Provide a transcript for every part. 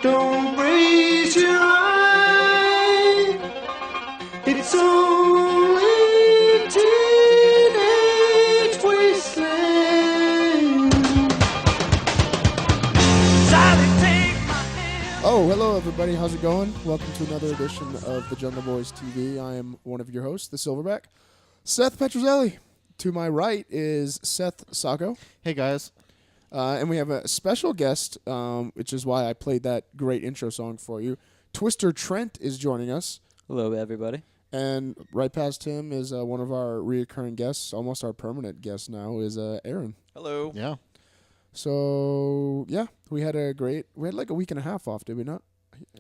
Don't raise your eye. It's only teenage wasteland. Oh, hello everybody. How's it going? Welcome to another edition of the Jungle Boys TV. I am one of your hosts, the Silverback, Seth Petruzelli. To my right is Seth Sacco. Hey guys. And we have a special guest, which is why I played that great intro song for you. Twister Trent is joining us. Hello, everybody. And right past him is one of our reoccurring guests, almost our permanent guest now, is Aaron. Hello. Yeah. So, yeah, we had like a week and a half off, did we not?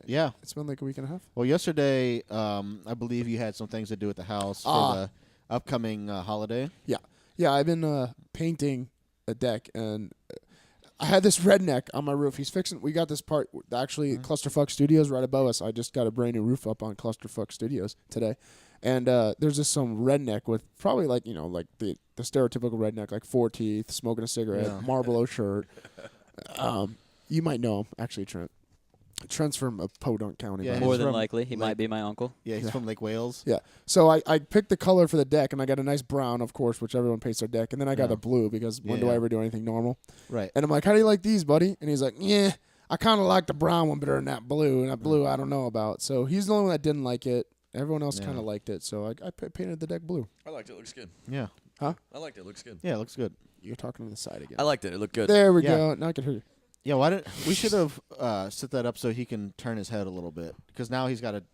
Yeah. It's been like a week and a half? Well, yesterday, I believe you had some things to do at the house for the upcoming holiday. Yeah. Yeah, I've been painting a deck, and I had this redneck on my roof. We got this part, actually, Clusterfuck Studios right above us. I just got a brand new roof up on Clusterfuck Studios today. And there's just some redneck with probably like the stereotypical redneck, like 4 teeth, smoking a cigarette, Marlboro shirt. You might know him, actually, Trent. Trent's from Podunk County. Yeah, More than likely. He might be my uncle. Yeah, he's from Lake Wales. Yeah. So I picked the color for the deck, and I got a nice brown, of course, which everyone paints their deck. And then I got a blue, because when do I ever do anything normal? Right. And I'm like, how do you like these, buddy? And he's like, yeah, I kind of like the brown one better than that blue. And that blue I don't know about. So he's the only one that didn't like it. Everyone else kind of liked it. So I painted the deck blue. I liked it. It looks good. Yeah. Huh? I liked it. It looks good. Yeah, it looks good. You're talking to the side again. I liked it. It looked good. There we Yeah. go. Now I can hear you. Yeah, we should have set that up so he can turn his head a little bit, because now he's got to,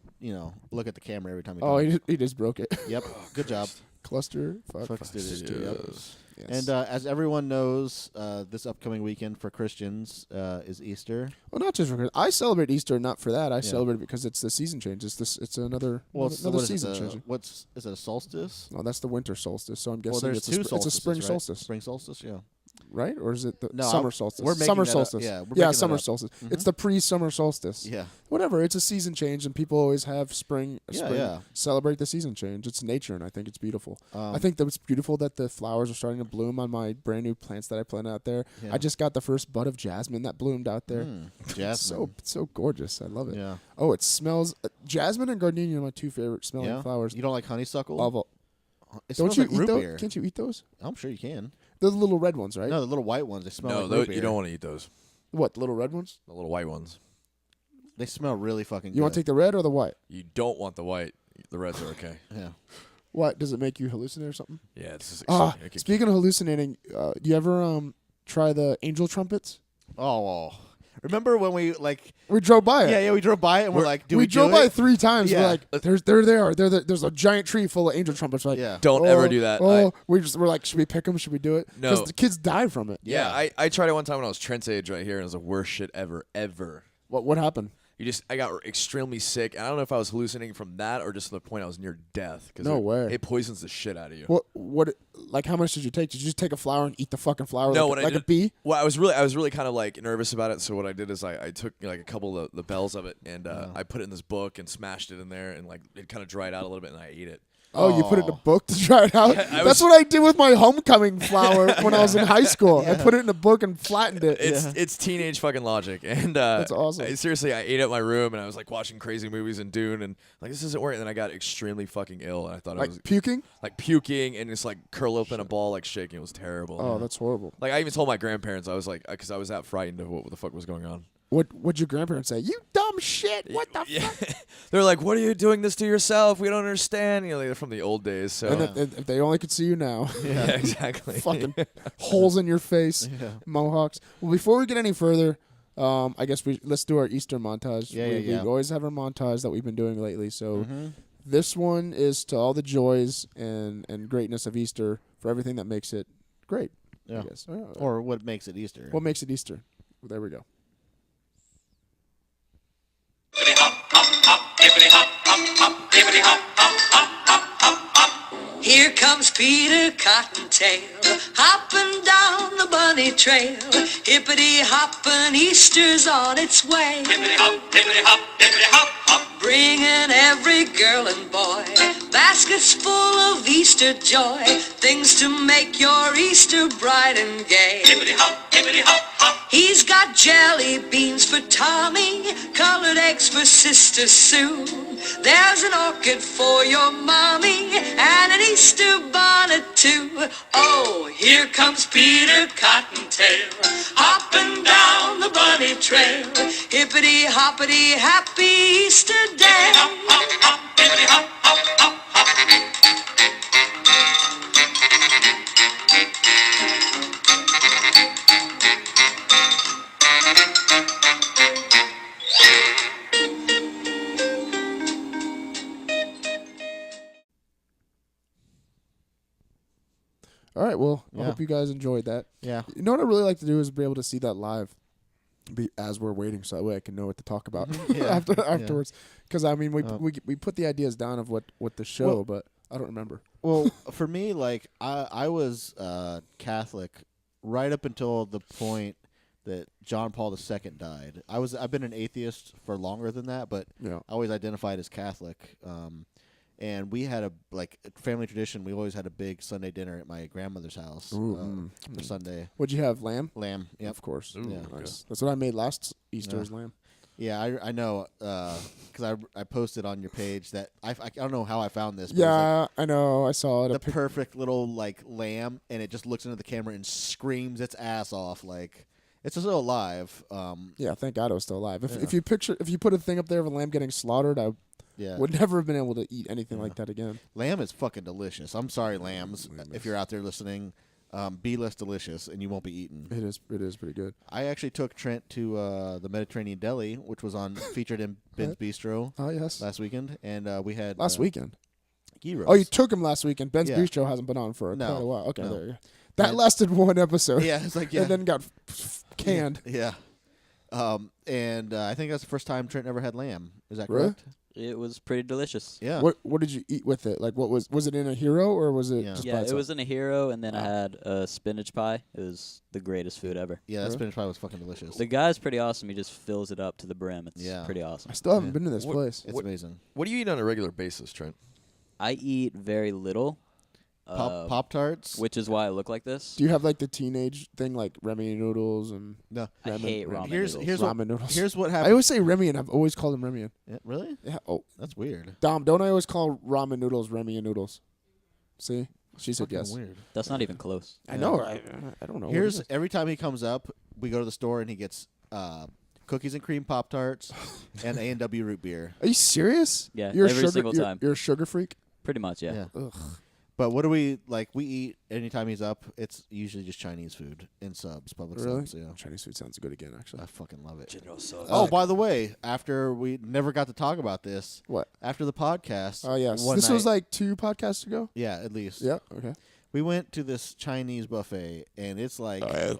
look at the camera every time he talks. He just broke it. Yep. Good job. Cluster. Fuck Studios. Yes. And as everyone knows, this upcoming weekend for Christians is Easter. Well, not just for Christmas. I celebrate Easter not for that. I celebrate it because it's the season change. It's another season change. Is it a solstice? Oh, that's the winter solstice. So I'm guessing There's two it's a spring right? solstice. Spring solstice, yeah. Right? Or is it the No, summer solstice? we're making summer that up. solstice. Yeah, we're making that summer up. solstice. Mhm. It's the pre-summer solstice. Yeah. Whatever. It's a season change, and people always have spring. Yeah. Celebrate the season change. It's nature, and I think it's beautiful. I think that it's beautiful that the flowers are starting to bloom on my brand new plants that I planted out there. Yeah. I just got the first bud of jasmine that bloomed out there. Jasmine. It's so gorgeous. I love it. Yeah. Oh, it smells. Jasmine and gardenia are my two favorite smelling flowers. You don't like honeysuckle? Love it. It Don't smells you like eat root those? beer. Can't you eat those? I'm sure you can. They're the little red ones, right? No, the little white ones. They smell No, like root beer. you don't want to eat those. What, the little red ones? The little white ones. They smell really fucking good. You want to take the red or the white? You don't want the white. The reds are okay. Yeah. What, does it make you hallucinate or something? Yeah, it's just Speaking of hallucinating, do you ever try the angel trumpets? Oh. Remember when we We drove by it. Yeah, we drove by it and we're like, we drove by it 3 times. Yeah. We're like, there they are. There's a giant tree full of angel trumpets. We're like, Yeah. Don't ever do that. We're like, should we pick them? Should we do it? No. Because the kids died from it. Yeah, I tried it one time when I was Trent's age right here, and it was the worst shit ever. What happened? I got extremely sick. I don't know if I was hallucinating from that or just to the point I was near death. No way. It poisons the shit out of you. What? Like, how much did you take? Did you just take a flower and eat the fucking flower? No, like a bee? Well, I was really kind of like nervous about it. So what I did is I took like a couple of the bells of it and I put it in this book and smashed it in there, and like it kind of dried out a little bit, and I ate it. Oh, you put it in a book to try it out? Yeah, That's what I did with my homecoming flower when I was in high school. I put it in a book and flattened it. It's teenage fucking logic, and that's awesome. Seriously, I ate at my room, and I was like watching crazy movies and Dune, and like this isn't working. And then I got extremely fucking ill, and I thought I was puking, and just like curl up in a ball, like shaking. It was terrible. Oh, that's horrible. Like I even told my grandparents, I was like, because I was that frightened of what the fuck was going on. What'd your grandparents say? You dumb shit! What the fuck? They're like, "What are you doing this to yourself? We don't understand." They're from the old days. So and if they only could see you now. Yeah, exactly. Fucking holes in your face, mohawks. Well, before we get any further, I guess let's do our Easter montage. We always have our montage that we've been doing lately. So this one is to all the joys and greatness of Easter, for everything that makes it great. Yeah. I guess. Or what makes it Easter. What makes it Easter? There we go. Here comes Peter Cottontail, hopping down the bunny trail. Hippity hoppin', Easter's on its way. Hippity hop, hippity hop, hippity hop, hop. Bringing every girl and boy baskets full of Easter joy, things to make your Easter bright and gay. Hippity hop, hippity hop hop. He's got jelly beans for Tommy, colored eggs for Sister Sue. There's an orchid for your mommy and an Easter bonnet too. Oh, here comes Peter Cottontail, hopping down the bunny trail. Hippity hoppity, happy Easter day. Hop hop hop, hippity hop hop hop hop. All right, well, I Yeah. hope you guys enjoyed that. Yeah. You know what I really like to do is be able to see that live as we're waiting, so that way I can know what to talk about Yeah. afterwards. Because, I mean, we put the ideas down of what the show, Well- but I don't remember. Well, for me, like I was Catholic right up until the point that John Paul II died. I've been an atheist for longer than that, but Yeah. I always identified as Catholic. And we had a family tradition. We always had a big Sunday dinner at my grandmother's house for Sunday. What'd you have, lamb? Lamb, yep. Of course. Yeah. Nice. That's what I made last Easter's Yeah. lamb. Yeah, I know, because I posted on your page that I don't know how I found this. But it was, Yeah, I know. I saw it. the perfect little lamb, and it just looks into the camera and screams its ass off like it's still alive. Yeah, thank God it was still alive. If you put a thing up there of a lamb getting slaughtered, I would never have been able to eat anything like that again. Lamb is fucking delicious. I'm sorry, lambs, if you're out there listening. Be less delicious, and you won't be eaten. It is pretty good. I actually took Trent to the Mediterranean Deli, which was featured in Ben's Bistro Oh yes, last weekend, and we had last weekend. gyros. Oh, you took him last weekend. Ben's Yeah. Bistro hasn't been on for No, quite a while. Okay, no. there you go. That And- lasted one episode. Yeah, it's like yeah, and then got canned. yeah. And I think that's the first time Trent ever had lamb. Is that Really? correct? It was pretty delicious. Yeah. What did you eat with it? Like, what was it in a hero or was it Yeah. just by Yeah, it itself? was in a hero, and then I had a spinach pie. It was the greatest food ever. Yeah, that Really? spinach pie was fucking delicious. The guy's pretty awesome. He just fills it up to the brim. It's Yeah. pretty awesome. I still haven't Yeah. been to this What- place. It's amazing. What do you eat on a regular basis, Trent? I eat very little, Pop Tarts. which is why I look like this. Do you have like the teenage thing, like Remy noodles and No. I hate ramen- ramen Here's noodles. here's what ramen noodles? here's what I happened. always say Remy, and I've always called him Remy. Yeah, really? Yeah. Oh, That's weird. Dom, don't I always call ramen noodles Remy noodles? See, she said Fucking yes. Weird. That's not even close. I know. I don't know. What Here's it is. every time he comes up, we go to the store and he gets cookies and cream Pop Tarts and A&W root beer. Are you serious? Yeah, you're a every sugar, single you're- time. You're a sugar freak. Pretty much, yeah. Ugh. But what do we like? We eat anytime he's up. It's usually just Chinese food in subs, public Really? subs. Yeah, Chinese food sounds good again, actually. I fucking love it. General sauce. Oh, by the way, after we never got to talk about this, What? after the podcast. Oh yes, one this was night- like 2 podcasts ago. yeah, at least. Yeah. Okay. We went to this Chinese buffet, and it's like yeah.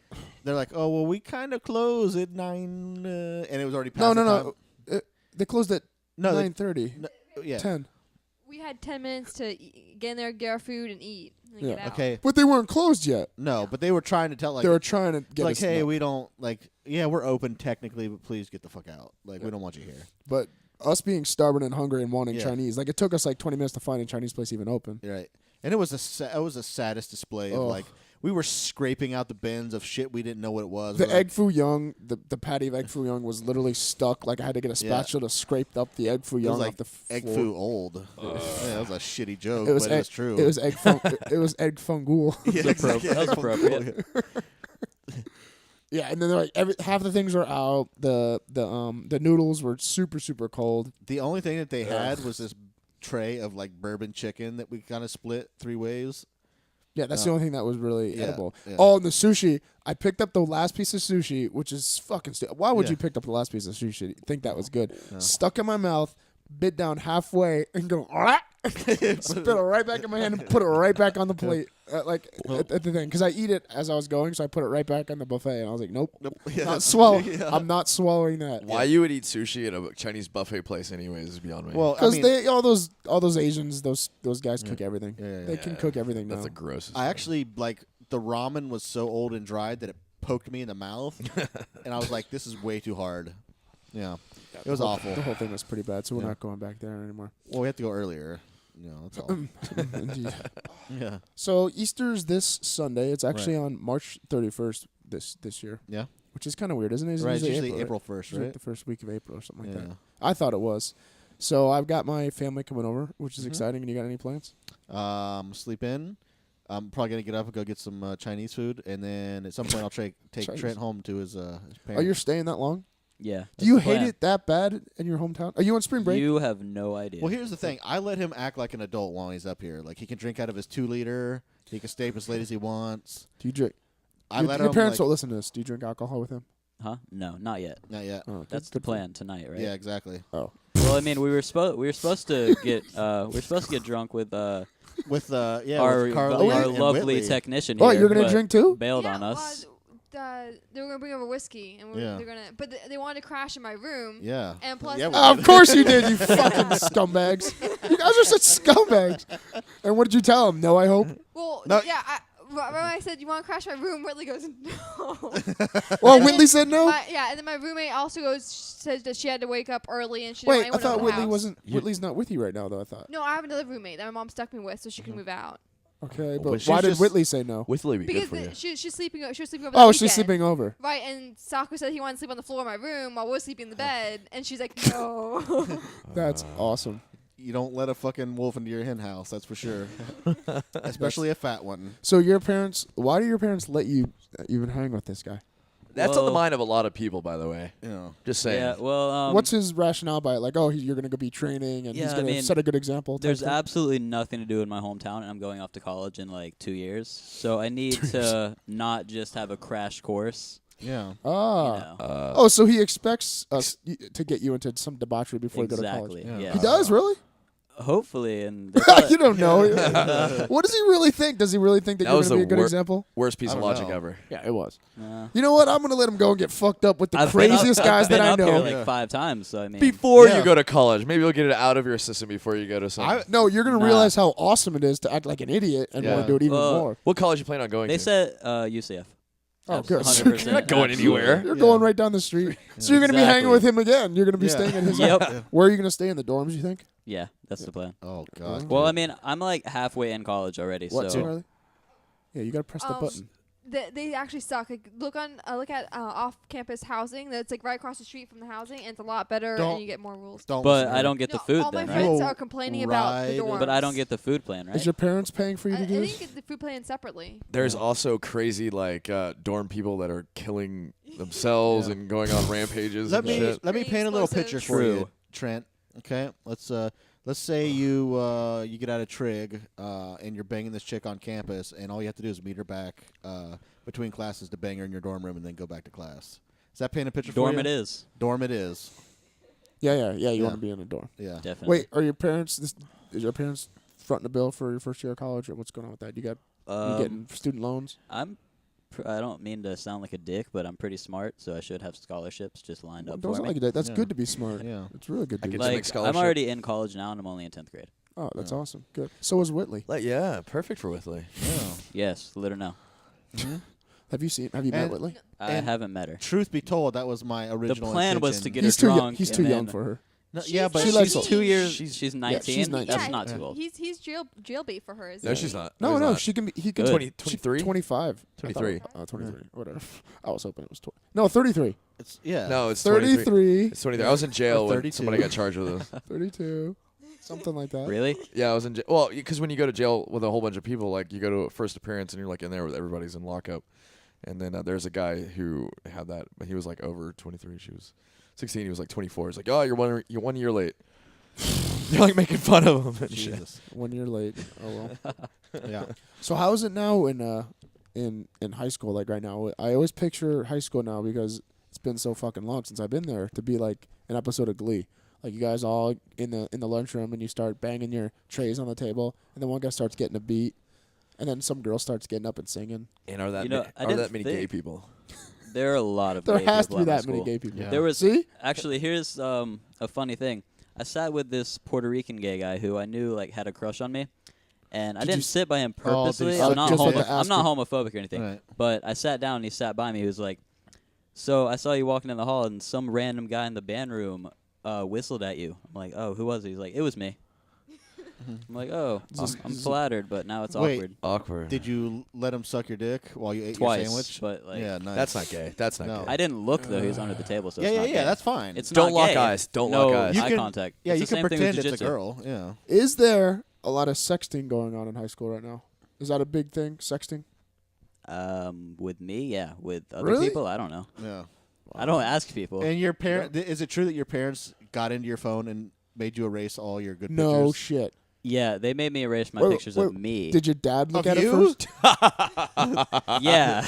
they're like, "Oh, well, we kind of close at 9," and it was already past No, the no, time. no. They closed at No, they- 9:30. No, yeah. 10. We had 10 minutes to get in there, get our food, and eat. And get Yeah. out. Okay. But they weren't closed yet. No, but they were trying to tell like they were trying to get like, us. hey, no. we don't like. Yeah, we're open technically, but please get the fuck out. Like, we don't want you here. But us being stubborn and hungry and wanting Yeah. Chinese, like it took us like 20 minutes to find a Chinese place even open. You're right. And it was the saddest display of Ugh. like we were scraping out the bins of shit we didn't know what it was. The We're like, egg foo young, the patty of egg foo young was literally stuck. Like I had to get a spatula to scrape up the egg foo it young was like off the egg floor. foo old. Yeah, that was a shitty joke, It was but it was true. It was egg fun. It was egg fungool. yeah, exactly. That was appropriate. Yeah, and then they're like half the things were out. The noodles were super super cold. The only thing that they had was this tray of like bourbon chicken that we kind of split 3 ways. Yeah, that's the only thing that was really yeah, edible. yeah. Oh, and the sushi. I picked up the last piece of sushi, which is fucking stupid. Why would Yeah. you pick up the last piece of sushi? Think that was good? Stuck in my mouth, bit down halfway, and go spit it right back in my hand and put it right back on the plate, at the thing. Because I eat it as I was going, so I put it right back on the buffet, and I was like, nope, Yeah. not swallow. Yeah. I'm not swallowing that. Why you would eat sushi at a Chinese buffet place anyways is beyond me. Well, I Because mean, they all those Asians, those guys cook everything. Yeah, yeah, They yeah. can cook everything now. that's the grossest. I actually like the ramen was so old and dried that it poked me in the mouth, and I was like, "This is way too hard." Yeah, it was awful. The whole thing was pretty bad, so we're Yeah. not going back there anymore. Well, we have to go earlier. You know, that's all. Indeed. Yeah. So Easter's this Sunday. It's actually on March 31st. this year. Yeah. Which is kind of weird, isn't it? Right. It's usually right? April 1st, It's like right? the first week of April or something like Yeah. that. I thought it was. So I've got my family coming over, which is Mhm. exciting. And you got any plans? Sleep in. I'm probably gonna get up and go get some Chinese food, and then at some point I'll take Chinese. Trent home to his Oh, parents. you're staying that long? Yeah. Do that's you the hate plan. it that bad in your hometown? Are you on spring break? You have no idea. Well, here's the thing. I let him act like an adult while he's up here. Like he can drink out of his 2-liter. He can stay up as late as he wants. Do you drink? I your let your him. parents like, don't listen to this. Do you drink alcohol with him? Huh? No, not yet. Not yet. Oh, That's the good for you. plan tonight, right? Yeah, exactly. Oh, Well, I mean, we were supposed to get drunk with With our with Carly our and lovely Whitley. technician Oh, here. you're gonna but drink too? Bailed yeah, on us. They were gonna bring over whiskey, and Yeah. they're gonna. But they wanted to crash in my room. Yeah. And plus, Yeah, we Of course you did, you fucking scumbags. You guys are such scumbags. And what did you tell him? No, I hope. well, No. yeah. When I said, "You want to crash my room?" Whitley goes, "No." Well, And Whitley then said no. Yeah, and then my roommate also says that she had to wake up early and she Wait, didn't I want thought anyone Whitley in the house. wasn't. Whitley's not with you right now, though. I thought. No, I have another roommate that my mom stuck me with, so she Mm-hmm. can move out. Okay, But but she's why did just- Whitley say no? Whitley be good Because for you. she's sleeping. She was sleeping over. Oh, the she's weekend. sleeping over. Right, and Sako said he wanted to sleep on the floor of my room while we're sleeping in the bed, and she's like, "No." That's awesome. You don't let a fucking wolf into your hen house, that's for sure. Especially a fat one. So your parents? Why do your parents let you even hang with this guy? That's on the Well- mind of a lot of people, by the way. You know. Just saying. Yeah. Well, What's his rationale by it? Like, oh, you're gonna go be training, and Yeah, he's I gonna mean, set a good example. type there's thing? absolutely nothing to do in my hometown, and I'm going off to college in like 2 years. So I need to not just have a crash course. Yeah. You Ah. know. Oh, so he expects us to get you into some debauchery before you go to Exactly. college. Yeah. He does, really? Hopefully, and You don't know. What does he really think? Does he really think that, That you're was going to be the a good wor- example? Worst piece I of don't logic know. ever. Yeah, it was. uh, You know what? I'm going to let him go and get fucked up with the I've been craziest up, guys I've been that I up here know. like Yeah. 5 times. So I mean, Before Yeah. you go to college, maybe you'll get it out of your system before you go to some. No, you're going to Nah. realize how awesome it is to act like an idiot and want Yeah. to do it even Well, more. What college you plan on going they to? said UCF. Oh, good. 100%. You're not going absolutely. anywhere. You're Yeah. going right down the street. So you're going to be hanging Exactly. with him again. You're going to be Yeah. staying at his Yep. house. Where are you going to stay? In the dorms, you think? Yeah, that's the plan. Oh God. Well, I mean, I'm like halfway in college already. What, so Charlie? Yeah, you got to press the Um, button. They actually suck. Like, look at off-campus housing. That's like right across the street from the housing, and it's a lot better, Don't- and you get more rules. Don't But listen to I her. don't get the No, food all then, my right? friends Whoa, are complaining about the right. dorms. But I don't get the food plan, right? Is your parents paying for you I to do think this? you get the food plan separately. There's also crazy dorm people that are killing themselves Yeah. and going on rampages Let and me shit. let me Pretty paint a little explosive. picture for you, True. Trent. Okay, let's say you get out of trig and you're banging this chick on campus, and all you have to do is meet her back between classes to bang her in your dorm room, and then go back to class. Does that paint a picture for Dorm you? it is. Dorm it is. Yeah. You Yeah. want to be in a dorm. Yeah. Definitely. Wait, are your parents? Is your parents fronting a bill for your first year of college, or what's going on with that? You getting student loans? I don't mean to sound like a dick, but I'm pretty smart, so I should have scholarships just lined up Don't for sound me. like that. That's Yeah. good to be smart. Yeah. It's really good to be Academic smart. Like, I'm scholarship. already in college now, and I'm only in 10th grade. Oh, that's Yeah. awesome. Good. So is Whitley. Yeah, perfect for Whitley. Yeah. Yes, let her know. Have you met And- Whitley? I And- haven't met her. Truth be told, that was my The original. plan was to intention. get He's her too young. drunk. He's and too then- young for her. No, She's yeah, but She likes She's it. 2 years. She's- She's yeah, 19. she's 19. That's Yeah, not yeah. too old. He's jailbait for her. No, she's not. No, he's no, not. she can be. He can. Good. 20, 23? 25. 23. Oh, 23. Whatever. I was hoping it was 20. No, 33. it's yeah. No, it's 23. 33. It's 23. I was in jail Or when 32. somebody got charged with this. 32. Something like that. Really? Yeah, I was in jail. Well, because when you go to jail with a whole bunch of people, like you go to a first appearance and you're like in there with everybody's in lockup. And then there's a guy who had that, but he was like over 23. She was 16. He was like 24. He's like, oh, you're 1 year late. You're like making fun of him and shit. Jesus. 1 year late. Oh well. Yeah. So how is it now in high school? Like right now, I always picture high school now because it's been so fucking long since I've been there to be like an episode of Glee. Like you guys all in the lunchroom and you start banging your trays on the table, and then one guy starts getting a beat, and then some girl starts getting up and singing. And are that You know, I are didn't that many gay think- people? There are a lot of There gay has to people be at my that many school. gay people. Yeah. There was See? actually here's a funny thing. I sat with this Puerto Rican gay guy who I knew like had a crush on me, and I Did you didn't sit by him Oh, did you purposely. sit I'm with not just him? with the I'm not asker? homophobic or anything. Right. But I sat down and he sat by me. He was like, "So I saw you walking in the hall, and some random guy in the band room whistled at you." I'm like, "Oh, who was it?" He's like, "It was me." I'm like, oh, I'm flattered, but now it's Wait. awkward. Awkward. Did you let him suck your dick while you ate Twice, your sandwich? but like, Yeah, nice. That's not gay. That's not No. gay. I didn't look though. He was under the table, so Yeah, it's yeah, not yeah. gay. That's fine. It's Don't not lock gay. eyes. Don't no lock eyes. You eye can- contact. yeah, It's you the can same thing with pretend it's a jujitsu. girl. Yeah. Is there a lot of sexting going on in high school right now? Is that a big thing? Sexting? With me, yeah. With other Really? people, I don't know. Yeah. I don't ask people. And your parent? Is it true that your parents got into your phone and made you erase all your good No pictures? shit. Yeah, they made me erase my Wait, pictures wait, of me. Did your dad look Of at it you? first? Yeah.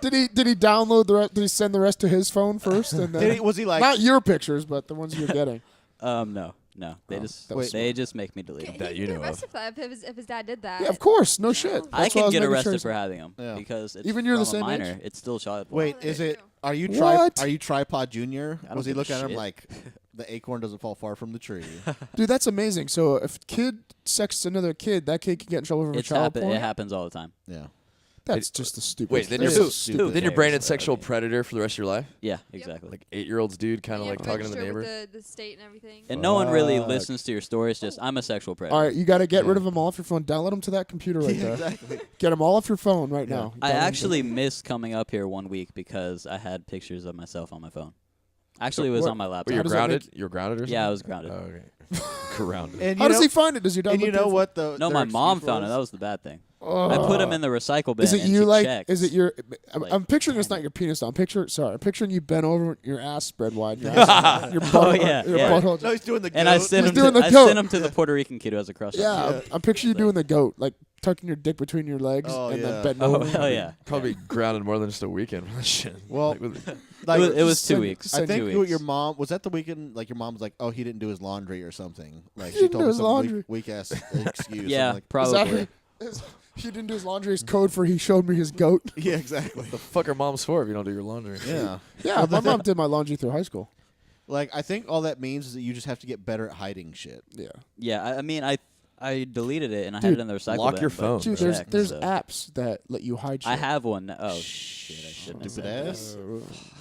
Did he download the rest? Did he send the rest to his phone first? And then Was he like? not your pictures, but the ones you're getting? No. They Oh, just that was they just make me delete them. That He you can know get of. arrested for that if his dad did that. Yeah, of course. No shit. I That's why can was get making arrested sure- for having them Yeah. because it's Even you're the from a same age? minor. It's still child porn. Wait, that is is it? true. Are you What? Are you tripod junior? I don't Was he give a looking at him shit. like the acorn doesn't fall far from the tree? Dude, that's amazing. So if a kid sexts another kid, that kid can get in trouble for child porn. It happens all the time. Yeah. That's just the stupid. Wait, then that's you're so stupid. then you're cares? branded sexual predator for the rest of your life. Yeah, exactly. Like 8-year-olds, dude, kind of You like have talking to the register neighbor. with the state and everything. And no one really Fuck. listens to your stories. Just I'm a sexual predator. All right, you got to get rid Yeah. of them all off your phone. Download them to that computer right there. Exactly. Get them all off your phone right Yeah. now. I Download them. actually missed coming up here one week because I had pictures of myself on my phone. Actually, it was what- on my laptop. Wait, you're does that grounded. make- You're grounded or something? Yeah, I was grounded. Oh, okay. Grounded. And How you does know, he find it? Does your dad? And you look know careful? what the No, their my mom excuse found it. was? That was the bad thing. I put him in the recycle bin. Is it and you she like? checked. Is it your? I'm, Like, I'm picturing it's not your penis. I'm picturing you bent over, your ass spread wide. Your butt, yeah, your yeah. butthole. No, he's doing the. And I goat. sent He's him. doing To, the I goat. sent him to the Puerto Rican kid who has a crush Yeah, on me. I'm picturing you doing the goat, like tucking your dick between your legs Oh, and yeah. then bending Oh over. hell yeah! Probably grounded more than just a weekend for that shit. Well, Like, with- Like, It was 2 send- weeks. I send think 2 what your weeks. mom was that the weekend. Like your mom was like, "Oh, he didn't do his laundry or something." Like He she didn't told do me his some laundry. weak ass excuse. Yeah, I'm like, probably. He didn't do his laundry. His code for he showed me his goat. yeah, exactly. the fuck are moms for if you don't do your laundry? Yeah. Yeah, my mom did my laundry through high school. Like I think all that means is that you just have to get better at hiding shit. Yeah, Yeah, I mean, I deleted it and I Dude, had it in the recycle lock bin, your but phone, dude, bro. there's checked, so. apps that let you hide shit. I have one. Oh shit! I shouldn't have Stupid said that. ass.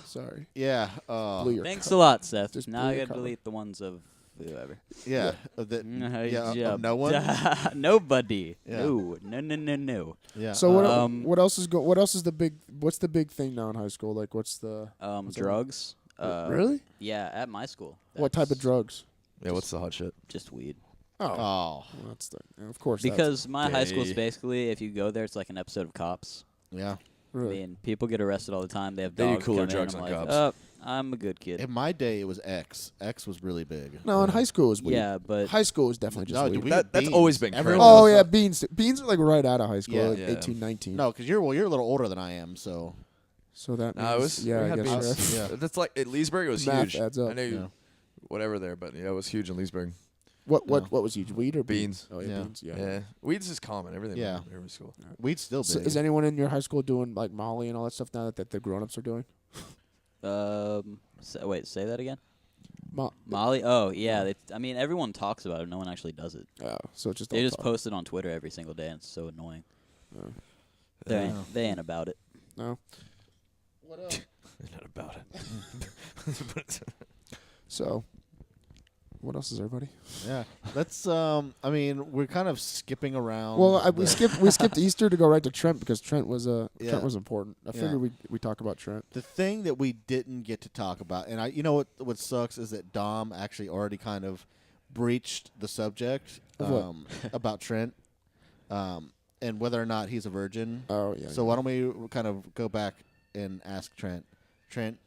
Sorry, Yeah. blew your Thanks cover. a lot, Seth. Just Now blew I your gotta cover. delete the ones of whoever. Yeah. Yeah. No one. Nobody. Yeah. No. Yeah. So what? Um, What else is the big? What's the big thing now in high school? Like, what's the? Drugs. Really? Yeah, at my school. What type of That's drugs? Yeah, what's the hot shit? Just weed. Oh, Oh. well, that's the. Of course. that's- Because my high school's gay. basically, if you go there, it's like an episode of Cops. Yeah. really. I mean, people get arrested all the time. They have They do dogs cooler come in, drugs I'm than like, cops. "Oh, I'm a good kid. In my day, it was X. X was really big. No, in high school it was weed. Yeah, but High school is definitely just No, weed. dude, we That- had that's beans. always been Everyone crazy. Oh was yeah, like- beans. Beans are like right out of high school, Yeah. like Yeah. 18, 19. No, because you're a little older than I am, so So that means No, it was. yeah, we I had guess. beans. right. Yeah. That's like at Leesburg. It was Math huge. adds up. I know you, Yeah. whatever there, but yeah, it was huge in Leesburg. What Yeah. was huge? Weed or Beans. Oh yeah, Yeah. beans. Yeah. Yeah, weeds is common. Everything. Yeah. in every school. weed's still So big. is anyone in your high school doing like Molly and all that stuff now that the grown-ups are doing? wait, say that again. Mo- Molly. Oh yeah. I mean, everyone talks about it. No one actually does it. Oh, so it's just They all just talk. post it on Twitter every single day, and it's so annoying. Oh. They ain't about it. No. Not about it. So, what else is everybody? Yeah. Let's. I mean, we're kind of skipping around. Well, we the- skipped Easter to go right to Trent because Trent was Yeah. Trent was important. I Yeah. figured we talk about Trent. The thing that we didn't get to talk about, and you know what sucks is that Dom actually already kind of breached the subject Of what? about Trent, and whether or not he's a virgin. Oh yeah. So why don't we kind of go back and ask Trent? Trent,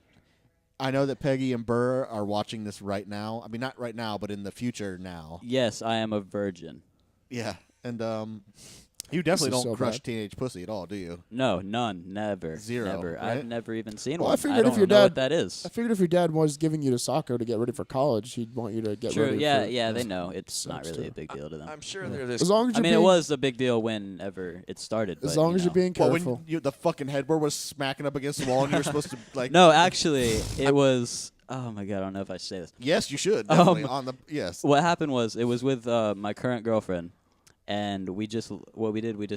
I know that Peggy and Burr are watching this right now. I mean, not right now, but in the future now. Yes, I am a virgin. Yeah, and you definitely is don't so crush bad. teenage pussy at all, do you? No, none, never, Zero, never. right? I've never even seen Well, I one. figured I if don't your know what dad- that is. I figured if your dad was giving you to Saco to get ready for college, he'd want you to get True. ready. Yeah, for, yeah. They know it's not Sex, really too. a big deal to them. I'm sure there's. As long as I you're mean, being, it was a big deal whenever it started. as but, long as you you're know. being Well, careful. when the fucking headboard was smacking up against the wall and you were supposed to like. No, actually, it was. Oh my god, I don't know if I should say this. Yes, you should. Definitely on the yes. What happened was it was with my current girlfriend, and we just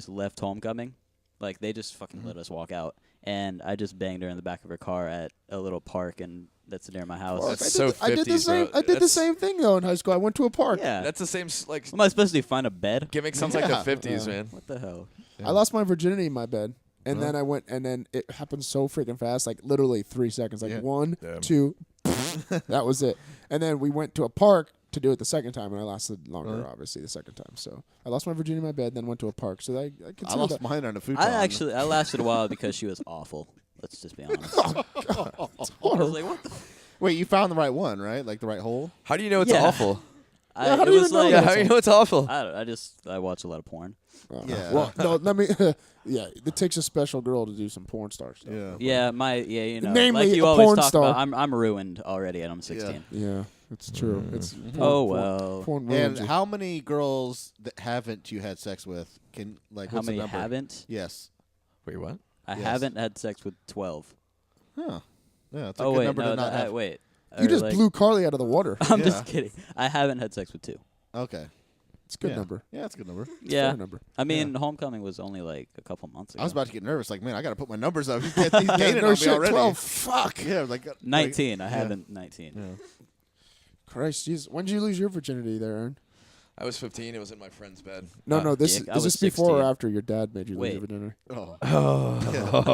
left homecoming, like they just fucking let us walk out, and I just banged her in the back of her car at a little park in that's near my house. That's I so did, I did the 50s, same. bro. I did the That's- same thing though in high school. I went to a park. Yeah. That's the same like What am I supposed to do? Find a bed? gimmick. Sounds like the 50s, man. What the hell? I lost my virginity in my bed, and then I went, and then it happened so freaking fast, like literally 3 seconds, like Yeah. 1, Damn. 2, that was it. And then we went to a park to do it the second time, and I lasted longer, obviously, the second time. So I lost my virginity in my bed, then went to a park. So I I consider lost that. mine on a futon. I lasted a while because she was awful. Let's just be honest. I was like, what the? Wait, you found the right one, right? Like the right hole? How do you know it's Yeah. awful? Yeah, how it do you was even know like, Yeah, how do you know it's awful? I watch a lot of porn. Yeah. Well, no, let me. Yeah, it takes a special girl to do some porn star stuff. Yeah. Yeah, you know, Namely, like you a always porn talk star. about. I'm ruined already, and I'm 16. Yeah, it's true. It's porn, Oh well. Porn And ruins you. how many girls that haven't you had sex with? Can like How what's the many number? haven't? Yes. Wait, what? I Yes. haven't had sex with 12. Huh. Yeah, it's a Oh good wait, number no, to not have. wait. You Or, just like- blew Carly out of the water. I'm Yeah. just kidding. I haven't had sex with 2. Okay. It's a good Yeah. number. Yeah, it's a good number. Yeah. Fair number. I mean, homecoming was only like a couple months ago. I was about to get nervous. Like, man, I got to put my numbers up. He's gaining no on me shit, already. 12. Fuck. Yeah, like 19. I yeah. haven't 19. Yeah. Christ, Jesus. When did you lose your virginity there, Aaron? I was 15. It was in my friend's bed. No, this dick, I is was this before or 16. after your dad made you lose your Wait. virginity? Oh.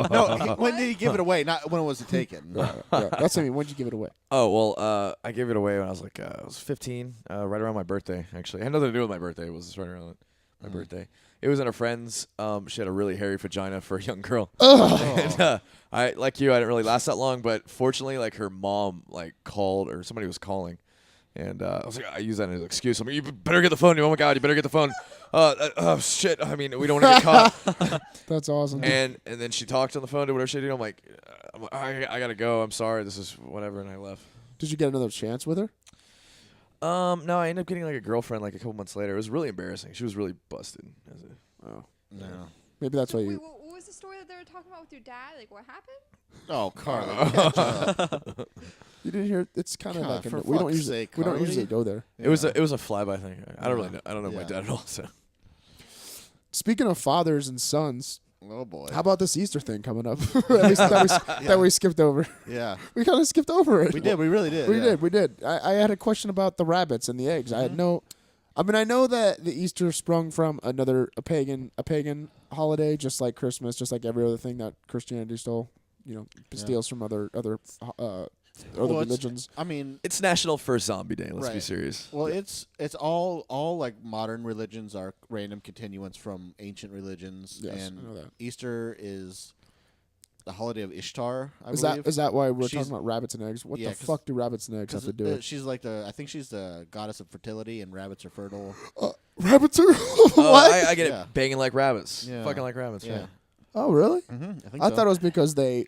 No, when did he give it away? Not when it was taken. Yeah, that's what I mean. When did you give it away? Oh well, I gave it away when I was like I was 15, right around my birthday. Actually, it had nothing to do with my birthday. It was just right around my birthday. It was in a friend's. She had a really hairy vagina for a young girl. And, I like you. I didn't really last that long, but fortunately, like her mom like called or somebody was calling, and I was like, I use that as an excuse. I'm like, you better get the phone. Oh my god, you better get the phone. Oh shit. I mean, we don't want to get caught. That's awesome. And then she talked on the phone to whatever she did. I'm like, I gotta go. I'm sorry. This is whatever, and I left. Did you get another chance with her? No, I ended up getting like a girlfriend like a couple months later. It was really embarrassing. She was really busted. Oh, No. maybe that's why Wait, you. what was the story that they were talking about with your dad? Like, what happened? Oh, Carly. You didn't hear. It's kind of God, like for we don't fuck's usually sake, we don't Carly. usually go there. It was a flyby thing. I don't really know. I don't know my Yeah. dad at all. So Speaking of fathers and sons, Oh boy. how about this Easter thing coming up? At least that we skipped over. Yeah. We kind of skipped over it. We did. We really did. We yeah. did. We did. I had a question about the rabbits and the eggs. I had no. I mean, I know that the Easter sprung from a pagan holiday, just like Christmas, just like every other thing that Christianity stole. Steals from other Well, religions. I mean, it's National First Zombie Day. Let's be Right. serious. well, it's all like modern religions are random continuance from ancient religions, Yes, and I know that. Easter is the holiday of Ishtar. I Is believe. that why we're She's- talking about rabbits and eggs? What Yeah, the 'cause- fuck do rabbits and eggs have to do? with she's like I think she's the goddess of fertility, and rabbits are fertile. Rabbits are Oh, what? I get Yeah. it. Banging like rabbits. Yeah. Fucking like rabbits. Yeah. Yeah. Oh, really? Mm-hmm. I think I so. thought it was because they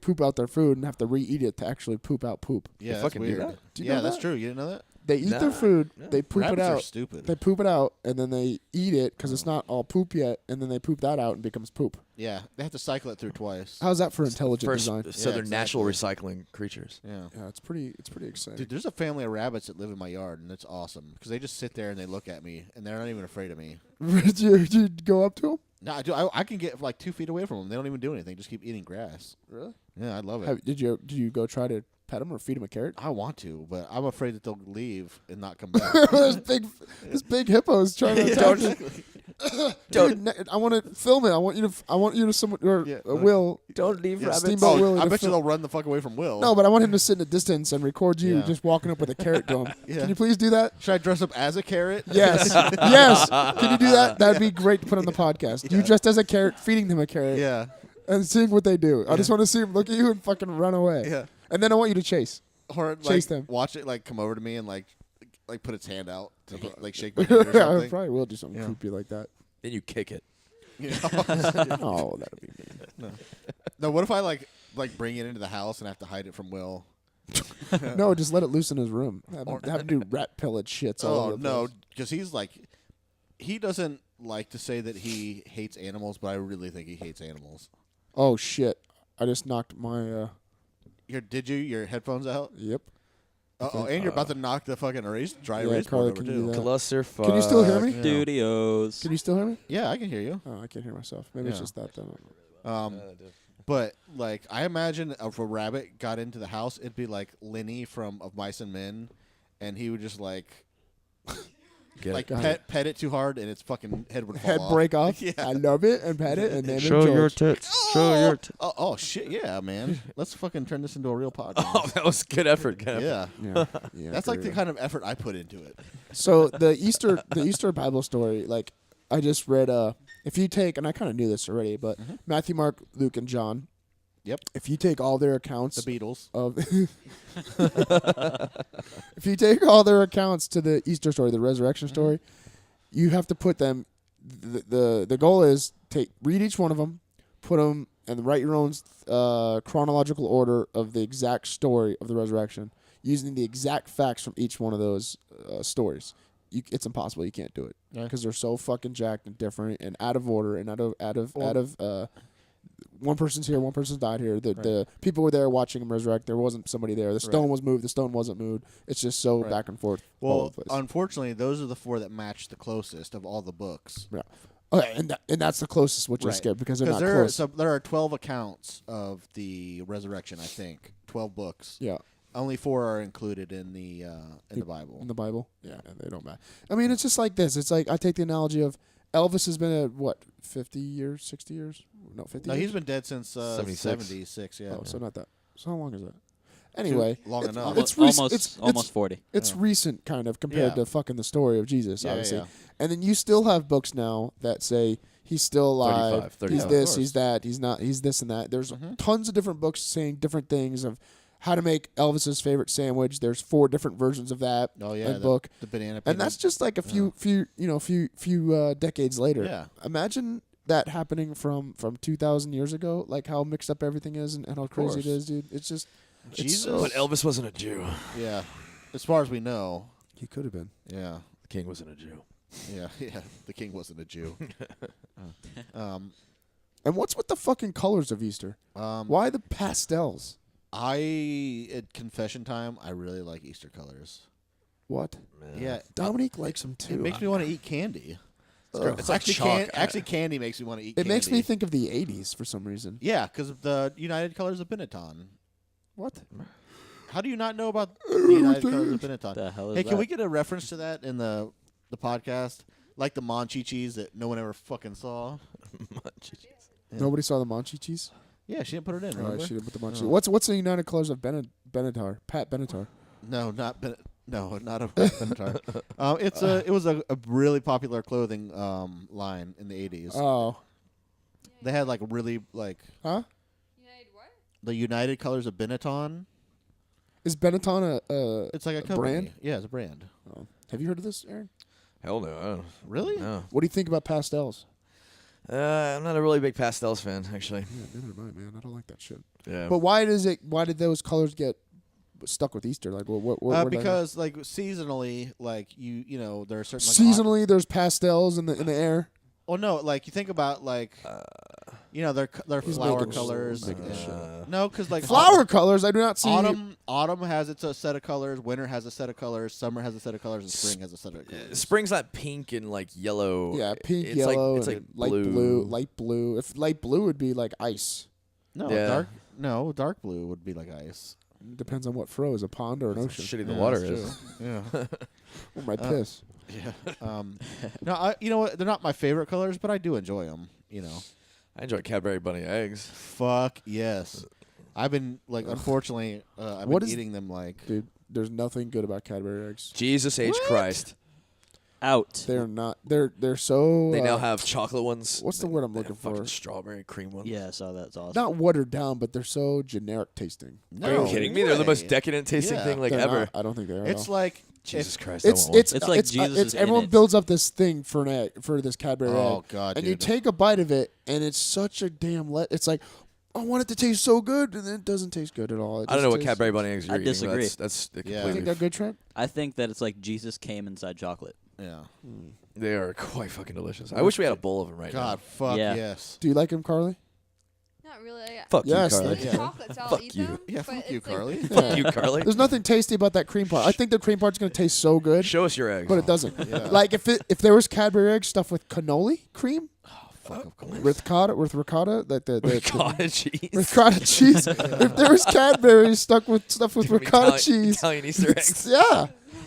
poop out their food and have to re-eat it to actually poop out poop. Yeah, that's fucking do weird. that? Do you Yeah, know that's that? true. You didn't know that? They eat their Nah. food, Yeah. they poop Rabbits it are out. stupid. They poop it out, and then they eat it because it's not all poop yet, and then they poop that out and becomes poop. Yeah, they have to cycle it through twice. How's that for intelligent First, design? so they're natural exactly. recycling creatures. Yeah. Yeah, it's pretty exciting. Dude, there's a family of rabbits that live in my yard, and it's awesome because they just sit there and they look at me, and they're not even afraid of me. Did you go up to them? No, I can get like 2 feet away from them. They don't even do anything; just keep eating grass. Really? Yeah, I love it. Did you go try to pet them or feed them a carrot? I want to, but I'm afraid that they'll leave and not come back. this big hippo is trying to attack me. Dude, I want to film it. I want you to someone or Yeah. Will. Don't leave Yeah, Steamboat Willie I to bet you film- they'll run the fuck away from Will. No, but I want him to sit in a distance and record you Yeah. just walking up with a carrot to him. Yeah. Can you please do that? Should I dress up as a carrot? Yes. Yes. Can you do that? That'd be great to put on the podcast. You dressed as a carrot, feeding them a carrot, Yeah. and seeing what they do. I just want to see them look at you and fucking run away. Yeah. And then I want you to chase. Or like Chase them. watch it like come over to me and like put its hand out to like shake my hand or I something. probably will do something Yeah. creepy like that. Then you kick it. You know? Oh, that'd be mean. No, what if I like bring it into the house and have to hide it from Will? No, just let it loose in his room. Have him do rat pellet shits all Oh over the no, place. because he doesn't like to say that he hates animals, but I really think he hates animals. Oh shit! I just knocked my. Did your headphones out? Yep. Oh, and you're about to knock the fucking dry Yeah, erase Carly, board over can you do too. that? Clusterfuck. Can you still hear me? Yeah. Studios. Can you still hear me? Yeah, I can hear you. Oh, I can't hear myself. Maybe it's Yeah. just that. Then. But like, I imagine if a rabbit got into the house, it'd be like Lenny from Of Mice and Men, and he would just like pet it too hard, and its fucking head would fall off. break off. Yeah. I love it and pet it and name it George. tits. Show your tits. Oh shit, yeah, man. Let's fucking turn this into a real podcast. Oh, that was good effort, Kev. Yeah. Yeah, That's like the for kind of effort I put into it. So the Easter Bible story, like I just read. If you take, and I kind of knew this already, but Matthew, Mark, Luke, and John. Yep. If you take all their accounts, The Beatles. of if you take all their accounts to the Easter story, the resurrection story, you have to put them. The goal is read each one of them, put them, and write your own chronological order of the exact story of the resurrection, using the exact facts from each one of those stories. It's impossible. You can't do it because they're so fucking jacked and different and out of order and out of. One person's here, one person's died here. The people were there watching him resurrect. There wasn't somebody there. The stone was moved. The stone wasn't moved. It's just so back and forth. all over Well, the place. unfortunately, those are the 4 that match the closest of all the books. Yeah. Okay, and that's the closest, which is scary because they're not close. So there are 12 accounts of the resurrection. I think 12 books. Yeah, Only 4 are included in the Bible. in the Bible. Yeah, and they don't matter. I mean, it's just like this. It's like I take the analogy of Elvis has been at 50 years, 60 years? No, 50 No, years? he's been dead since 76. 76. Yeah. Oh, so not that. So how long is that? Anyway, long it's- enough. It's Almost 40. It's recent, kind of, compared to fucking the story of Jesus, Yeah, obviously. yeah. And then you still have books now that say he's still alive, 35. he's Of this, course. he's that, he's not, he's this and that. There's tons of different books saying different things of how to make Elvis's favorite sandwich. There's 4 different versions of that Oh yeah, book. the banana. And that's just like a few decades later. Yeah. Imagine that happening from 2,000 years ago, like how mixed up everything is and how crazy it course. is, dude. It's just Jesus. so- But Elvis wasn't a Jew. Yeah. As far as we know. he could have been. Yeah. The king wasn't a Jew. Yeah. Yeah. The king wasn't a Jew. And what's with the fucking colors of Easter? Why the pastels? At confession time, I really like Easter colors. What? Yeah. Dominique likes them It too. makes me want to eat candy. It's like actually, chalk. actually, candy makes me want to eat It candy. makes me think of the 80s for some reason. Yeah, because of the United Colors of Benetton. What? How do you not know about the United Colors of Benetton? The hell is Hey, can that? we get a reference to that in the podcast? Like the Monchichis that no one ever fucking saw. Yeah. Nobody saw the Monchichis? Yeah, she didn't put it in. Oh, Remember? she didn't put the Monchichis. What's the United Colors of Benatar? Pat Benatar. No, not a Benatar. It was a really popular clothing line in the 80s. Oh. They had like really like Huh? United what? the United Colors of Benetton. Is Benetton a It's like a company. brand? Yeah, it's a brand. Oh. Have you heard of this, Aaron? Hell no. I don't. Really? No. What do you think about pastels? I'm not a really big pastels fan, actually. Yeah, neither am I, man. I don't like that shit. Yeah. But why did those colors get stuck with Easter? Like, what Because like seasonally, like you know, there are certain like, seasonally there's pastels in the air. Well, no, like you think about like, you know, they're He's flower making colors. making this No, because like Flower colors, I do not see. Autumn has its a set of colors. Winter has a set of colors. Summer has a set of colors, and spring has a set of colors. Spring's not pink and like yellow. Yeah, pink, it's yellow, Like, it's and like light blue, light blue. If light blue would be like ice. No, Yeah. dark blue would be like ice. Depends on what froze, a pond or an That's how ocean. shitty the Yeah, water that's is. true. Yeah. Or my piss. Yeah. No, you know what? They're not my favorite colors, but I do enjoy them. You know. I enjoy Cadbury bunny eggs. Fuck yes. I've been like, unfortunately, I've What been is- eating them like. Dude, there's nothing good about Cadbury eggs. Jesus H. Christ. Out. They're not. They're so. They now have chocolate ones. what's the word I'm They looking have fucking for? strawberry cream ones. Yeah, I saw that. It's awesome. Not watered down, but they're so generic tasting. No Are you kidding me? They're the most way. decadent tasting Yeah. thing like They're ever. not. I don't think they are. It's at all. like Jesus Christ. It's I want one. it's It's like Jesus is in everyone it. builds up this thing for an egg, for this Cadbury Oh, egg, God, and you dude. take a bite of it, and it's such a damn It's like, I want it to taste so good, and then it doesn't taste good at all. It I don't just know what tastes- Cadbury bunny eggs you're I eating. disagree. That's Yeah. You think completely. they're good, Trent? I think that it's like Jesus came inside chocolate. Yeah. They are quite fucking delicious. I wish we had a bowl of them right God, fuck Yeah. yes. Do you like them, Carly? Not really. now. Fuck Yes, you, Carly. thank Like chocolate, so I'll Fuck eat you. them. Yeah, but fuck you, it's like- Carly. Fuck you, Carly. There's nothing tasty about that cream part. I think the cream part's gonna taste so good, Show us your eggs. but it doesn't. Yeah. Like if there was Cadbury eggs stuffed with cannoli cream, fuck, of course. with ricotta, the Ricotta cheese. ricotta cheese. If there was Cadbury stuck with stuff with Give me ricotta cheese, Italian Easter eggs. yeah,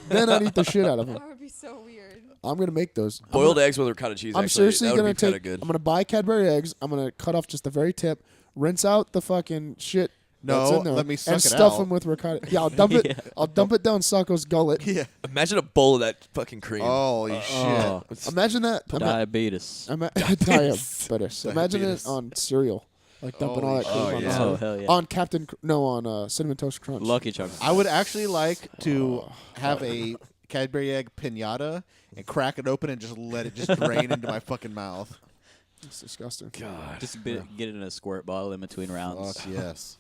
then I'd eat the shit out of them. That would be so weird. I'm gonna make those. Boiled eggs with ricotta cheese. I'm actually, seriously that would gonna be kinda take. good. I'm gonna buy Cadbury eggs. I'm gonna cut off just the very tip, rinse out the fucking shit. that's No, in there, let me suck and it stuff out. them with ricotta. Yeah, I'll dump it. Yeah. I'll dump it down Sacco's gullet. Yeah. Imagine a bowl of that fucking cream. Holy shit. Imagine that. Diabetes. Diabetes. Imagine it Diabetes. on cereal, like dumping all that cream Holy on shit. the Yeah. cereal. Oh, hell yeah. On on Cinnamon Toast Crunch. Lucky Charms. I would actually like to have a Cadbury egg pinata and crack it open and just let it just drain into my fucking mouth. It's disgusting. God. Just get it in a squirt bottle in between rounds. Fuck yes.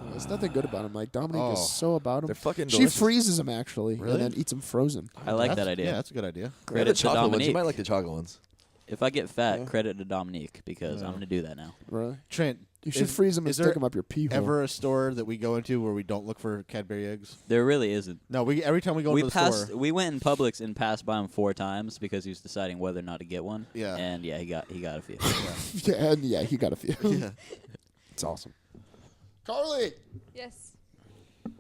There's nothing good about him. Like Dominique Oh. is so about him. They're fucking She delicious. freezes them actually, Really? and then eats them frozen. I like That's- that idea. Yeah, that's a good idea. Yeah, the Credit to chocolate ones. You Dominique. might like the chocolate ones. If I get fat, credit to Dominique because Yeah. I'm gonna do that now. Really? Trent, You should Is- freeze them and is stick there them up your pee hole. ever a store that we go into where we don't look for Cadbury eggs? There really isn't. No, we every time we go We into the passed. store. We went in Publix and passed by him 4 times because he was deciding whether or not to get one. Yeah. And yeah, he got a few. Yeah, and yeah, he got a few. Yeah. It's awesome. Carly, Yes.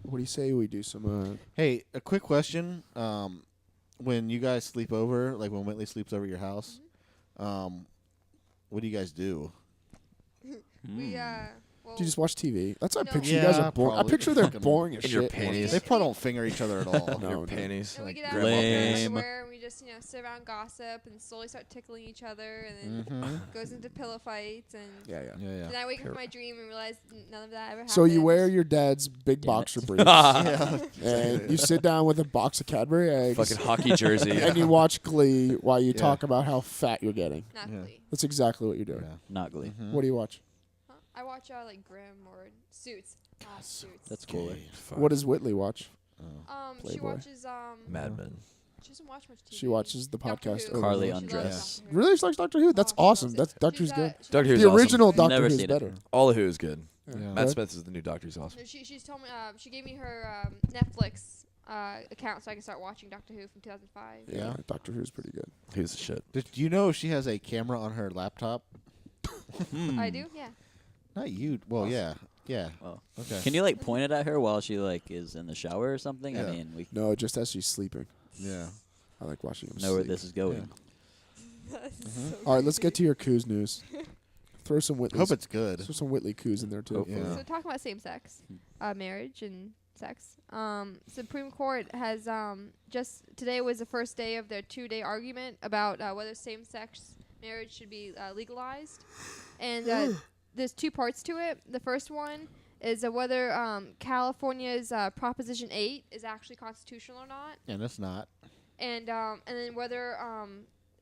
what do you say we do some? Hey, a quick question. When you guys sleep over, like when Whitley sleeps over at your house, what do you guys do? We well, Do you just watch TV? That's what I No. picture. You guys Yeah, are boring. I probably. picture they're Fucking- boring as In your shit. panties. They probably don't finger each other at all. No, Your no. panties. and we Like get out grandma of panties. underwear and we just sit around gossip and slowly start tickling each other and then goes into pillow fights and Yeah, yeah. Yeah, yeah. then I wake up from my dream and realize none of that ever happened. So you wear your dad's big Damn boxer it. briefs, Yeah. and you sit down with a box of Cadbury eggs, Fucking hockey jersey. and you watch Glee while you Yeah. talk about how fat you're getting. Not Yeah. Glee. That's exactly what you're doing. Yeah. Not Glee. What do you watch? Huh? I watch like Grimm or Suits. Suits. That's cooler. What does Whitley watch? She Playboy. watches Mad Men. She doesn't watch much TV. She watches the Doctor podcast. Who. over Carly and over. She loves Undress. Doctor Who. Really, she likes Doctor Who. That's Oh, she awesome. loves That's it. Doctor Who's She's, good. Doctor Who's The awesome. original Doctor Never Who's seen it. better. All of Who is good. Yeah. Matt Good. Smith is the new Doctor Who's awesome. No, she's told me she gave me her Netflix account so I can start watching Doctor Who from 2005. Yeah, Doctor Who's pretty good. Who's the shit? Do you know she has a camera on her laptop? I do, yeah. Not you. Well, yeah. Yeah. Oh. Okay. Can you point it at her while she is in the shower or something? Yeah. I mean, we No, just as she's sleeping. Yeah. I like watching him know where sleep. this is going. All right, let's get to your coos news. Throw some Whitley. Hope it's good. Throw some Whitley coos in there too. Hopefully. Yeah. So talking about same-sex marriage and sex, Supreme Court has just today was the first day of their 2-day argument about whether same-sex marriage should be legalized, and there's 2 parts to it. The first one is whether California's Proposition 8 is actually constitutional or not, And it's not. and then whether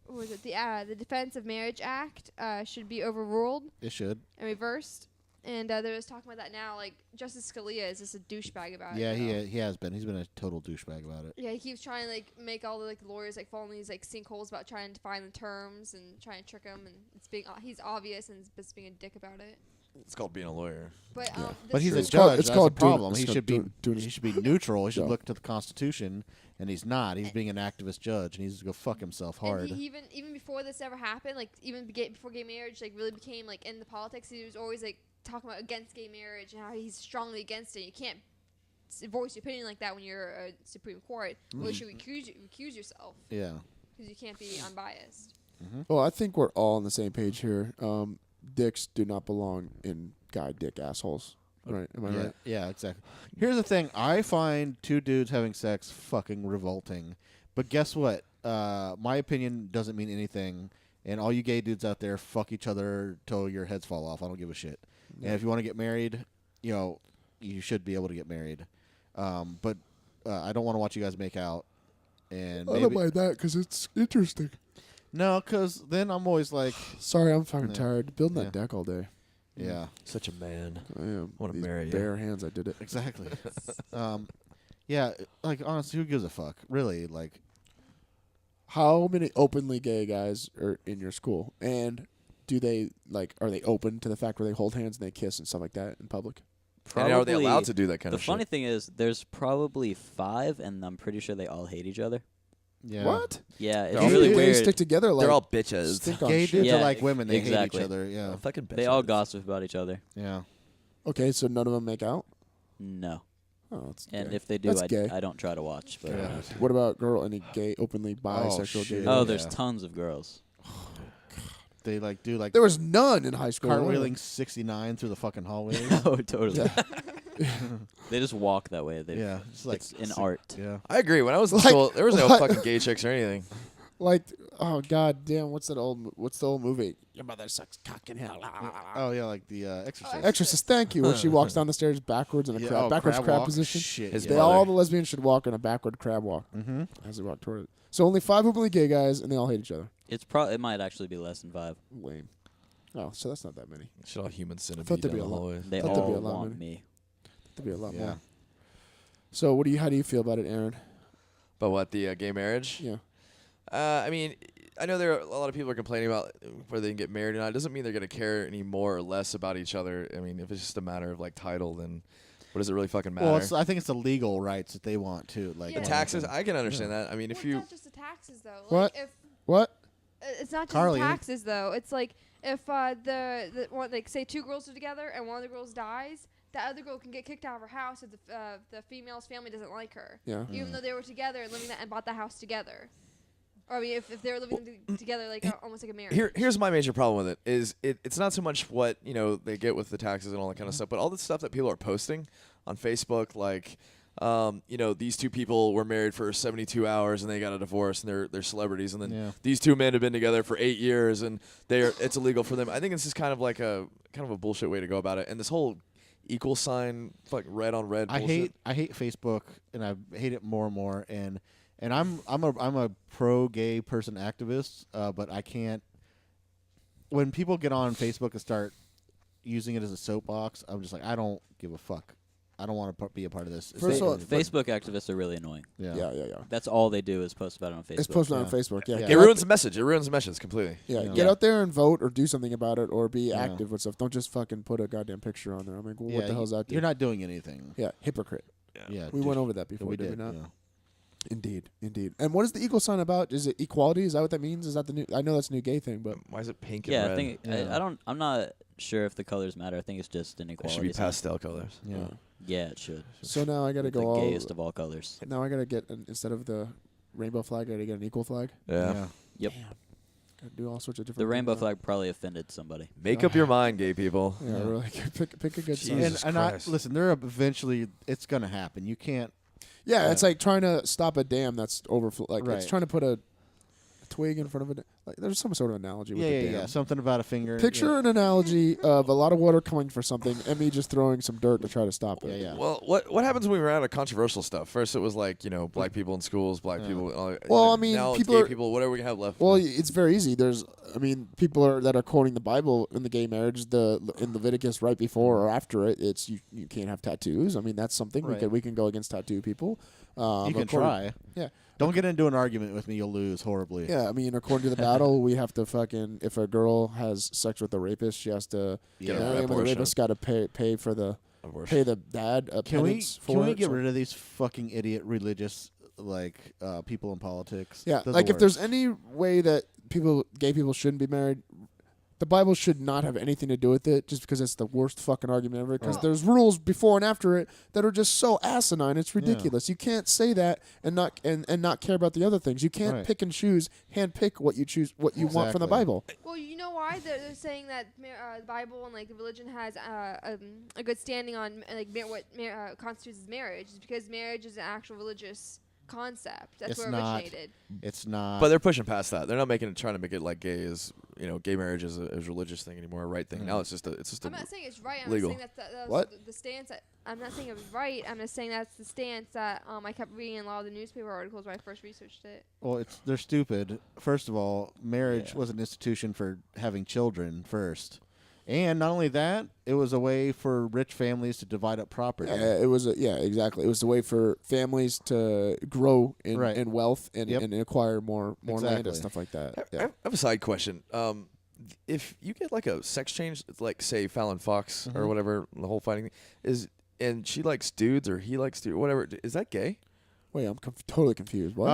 what was it the Defense of Marriage Act should be overruled It should. and reversed. And they're just talking about that now. Like, Justice Scalia is just a douchebag about Yeah, it. he has been. He's been a total douchebag about it. Yeah, he keeps trying to, make all the, lawyers, fall in these, sinkholes about trying to define the terms and trying to trick them. And it's he's obvious and just being a dick about it. It's called being a lawyer. But, But he's a It's called- judge. it's That's called a problem. doing- He it's should called be doing- he should be neutral. He should Yeah. look to the Constitution, and he's not. He's being an activist judge, and he needs to go fuck himself hard. And he even before this ever happened, even before gay marriage, really became, in the politics, he was always, talking about against gay marriage and how he's strongly against it. You can't voice your opinion like that when you're a Supreme Court. Well, you should recuse yourself Yeah. because you can't be unbiased. Well, I think we're all on the same page here. Dicks do not belong in guy dick assholes. Right? Am I Yeah, right? yeah, exactly. Here's the thing. I find 2 dudes having sex fucking revolting. But guess what? My opinion doesn't mean anything. And all you gay dudes out there, fuck each other till your heads fall off. I don't give a shit. And if you want to get married, you should be able to get married. But I don't want to watch you guys make out. And I don't mind that because it's interesting. no, because then I'm always like, Sorry, I'm fucking Yeah. tired. Building that Yeah. deck all day. yeah, Such a man. I am. Wanna These marry you. bare hands, I did it. exactly. Yeah, honestly, who gives a fuck? Really, How many openly gay guys are in your school? And do they are they open to the fact where they hold hands and they kiss and stuff like that in public? And are they allowed to do that kind The of shit? funny thing is, there's probably 5, and I'm pretty sure they all hate each other. Yeah. What? Yeah, it's They're all really They weird. stick together like They're all bitches. stink on Gay shit. dudes Yeah, are like women. They exactly. hate each other. Yeah. Fucking bitches. They all gossip about each other. Yeah. Okay, so none of them make out. No. Oh, that's And gay. if they do, That's gay. I don't try to watch. But Yeah. What about any gay, openly bisexual shit. gay? oh, Yeah. there's tons of girls. They like do like There was none in high school. cartwheeling 69 through the fucking hallways. Oh, totally. They just walk that way. They, Yeah. It's like it's an art. Yeah. I agree. When I was in Like- school, there was no like- fucking gay chicks or anything. Like, oh god damn, what's the old movie? Your mother sucks cock in hell. Oh yeah, like the Exorcist. Exorcist, thank you. Where she walks down the stairs backwards in a Yeah, backwards crab walk. position. Shit. His yeah. mother. All the lesbians should walk in a backward crab walk as they walk toward it. So only 5 openly gay guys, and they all hate each other. It might actually be less than 5. Lame. Oh, so that's not that many. Shit, all human thought centipede there'd down be the a lot. hallway. They Thought there'd be all a lot want many. me. There'd be a lot Yeah. more. So how do you feel about it, Aaron? But what, the gay marriage? Yeah. I mean, I know there are a lot of people are complaining about whether they can get married or not. It doesn't mean they're going to care any more or less about each other. I mean, if it's just a matter of like title, then what does it really fucking matter? Well, I think it's the legal rights that they want too. Like Yeah. The taxes, I can understand that. I mean, if Well, you it's not just the taxes though. What? Like if What? it's not just Carly. the taxes though. It's like if the one, like say 2 girls are together and one of the girls dies, that other girl can get kicked out of her house if the female's family doesn't like her, Yeah. even though they were together and living and bought the house together. Or I mean, if they were living together, like almost like a marriage. here's my major problem with it is it's not so much what they get with the taxes and all that kind of stuff, but all the stuff that people are posting on Facebook, like these 2 people were married for 72 hours and they got a divorce and they're celebrities, and then these 2 men have been together for 8 years and it's illegal for them. I think it's just kind of like a bullshit way to go about it. And this whole equal sign, like red on red bullshit. I hate Facebook, and I hate it more and more. And I'm a pro gay person activist, but I can't. When people get on Facebook and start using it as a soapbox, I'm just like, I don't give a fuck. I don't want to be a part of this. First of all, Facebook activists are really annoying. Yeah. That's all they do is post about it on Facebook. It's posted on Facebook. Yeah. Yeah. It Get out ruins the message. It ruins the message completely. Yeah, Yeah. get out there and vote or do something about it or be Yeah. active with stuff. Don't just fucking put a goddamn picture on there. I mean, well, what the hell's that do? You're not doing anything. Yeah, hypocrite. Yeah, We went over that before, we did we did. not? Yeah. Indeed. And what is the equal sign about? Is it equality? Is that what that means? Is that the new? I know that's a new gay thing, but Why is it pink and Yeah, red? I think Yeah. I don't. I'm not sure if the colors matter. I think it's just an It equality. should be sign. pastel colors. Yeah. Yeah, it should. so now I got to The go all. gayest of all colors. Now I got to get instead of the rainbow flag, I got to get an equal flag. Yeah. Yep. Got to do all sorts of different. The rainbow things now. flag probably offended somebody. Make up your mind, gay people. Yeah, Yeah. really. Pick a good sign. Jesus And Christ. listen, they're eventually it's gonna happen. You can't. Yeah, it's like trying to stop a dam that's overflow. Like it's Right. trying to put a twig in front of it. Like there's some sort of analogy with the dam. Something about a finger. Picture an analogy of a lot of water coming for something and me just throwing some dirt to try to stop it. Yeah. Well, what happens when we ran out of controversial stuff? First, it was like black people in schools, black people. Well, I mean, now people it's gay are- people. Whatever we can have left. Well, it's very easy. People that are quoting the Bible in the gay marriage, in Leviticus right before or after it. It's you can't have tattoos. I mean, that's something Right. we can go against tattoo people. You can according- try. Yeah. Don't get into an argument with me. You'll lose horribly. Yeah, I mean, according to the battle, we have to if a girl has sex with a rapist, she has to Yeah. marry him, and the Abortion. rapist got to pay for the Abortion. pay the dad a Can we penance for can we it, get so- rid of these fucking idiot religious people in politics? Yeah, They're the like if there's worst. any way that gay people shouldn't be married, the Bible should not have anything to do with it, just because it's the worst fucking argument ever. Because there's rules before and after it that are just so asinine, it's ridiculous. You can't say that and not care about the other things. You can't Right. pick and choose, hand pick what you choose, what you want from the Exactly. Bible. Well, you know why they're saying that the Bible and like the religion has a good standing on what constitutes as marriage is because marriage is an actual religious concept. That's It's where it not. originated. It's not. But they're pushing past that. They're not trying to make it like gay is gay marriage is a religious thing anymore, a right thing. Now it's just a I'm not saying it's right. I'm legal. not saying that's What? the stance. I'm not saying it was right. I'm just saying that's the stance that I kept reading in a lot of the newspaper articles when I first researched it. Well, they're stupid. First of all, marriage was an institution for having children first. And not only that, it was a way for rich families to divide up property. It was exactly. It was the way for families to grow in, Right. in wealth and, Yep. and acquire more land Exactly. and stuff like that. I Yeah. have a side question. If you get like a sex change, like say Fallon Fox or whatever, the whole fighting thing and she likes dudes or he likes dudes, whatever, is that gay? Wait, I'm totally confused. What?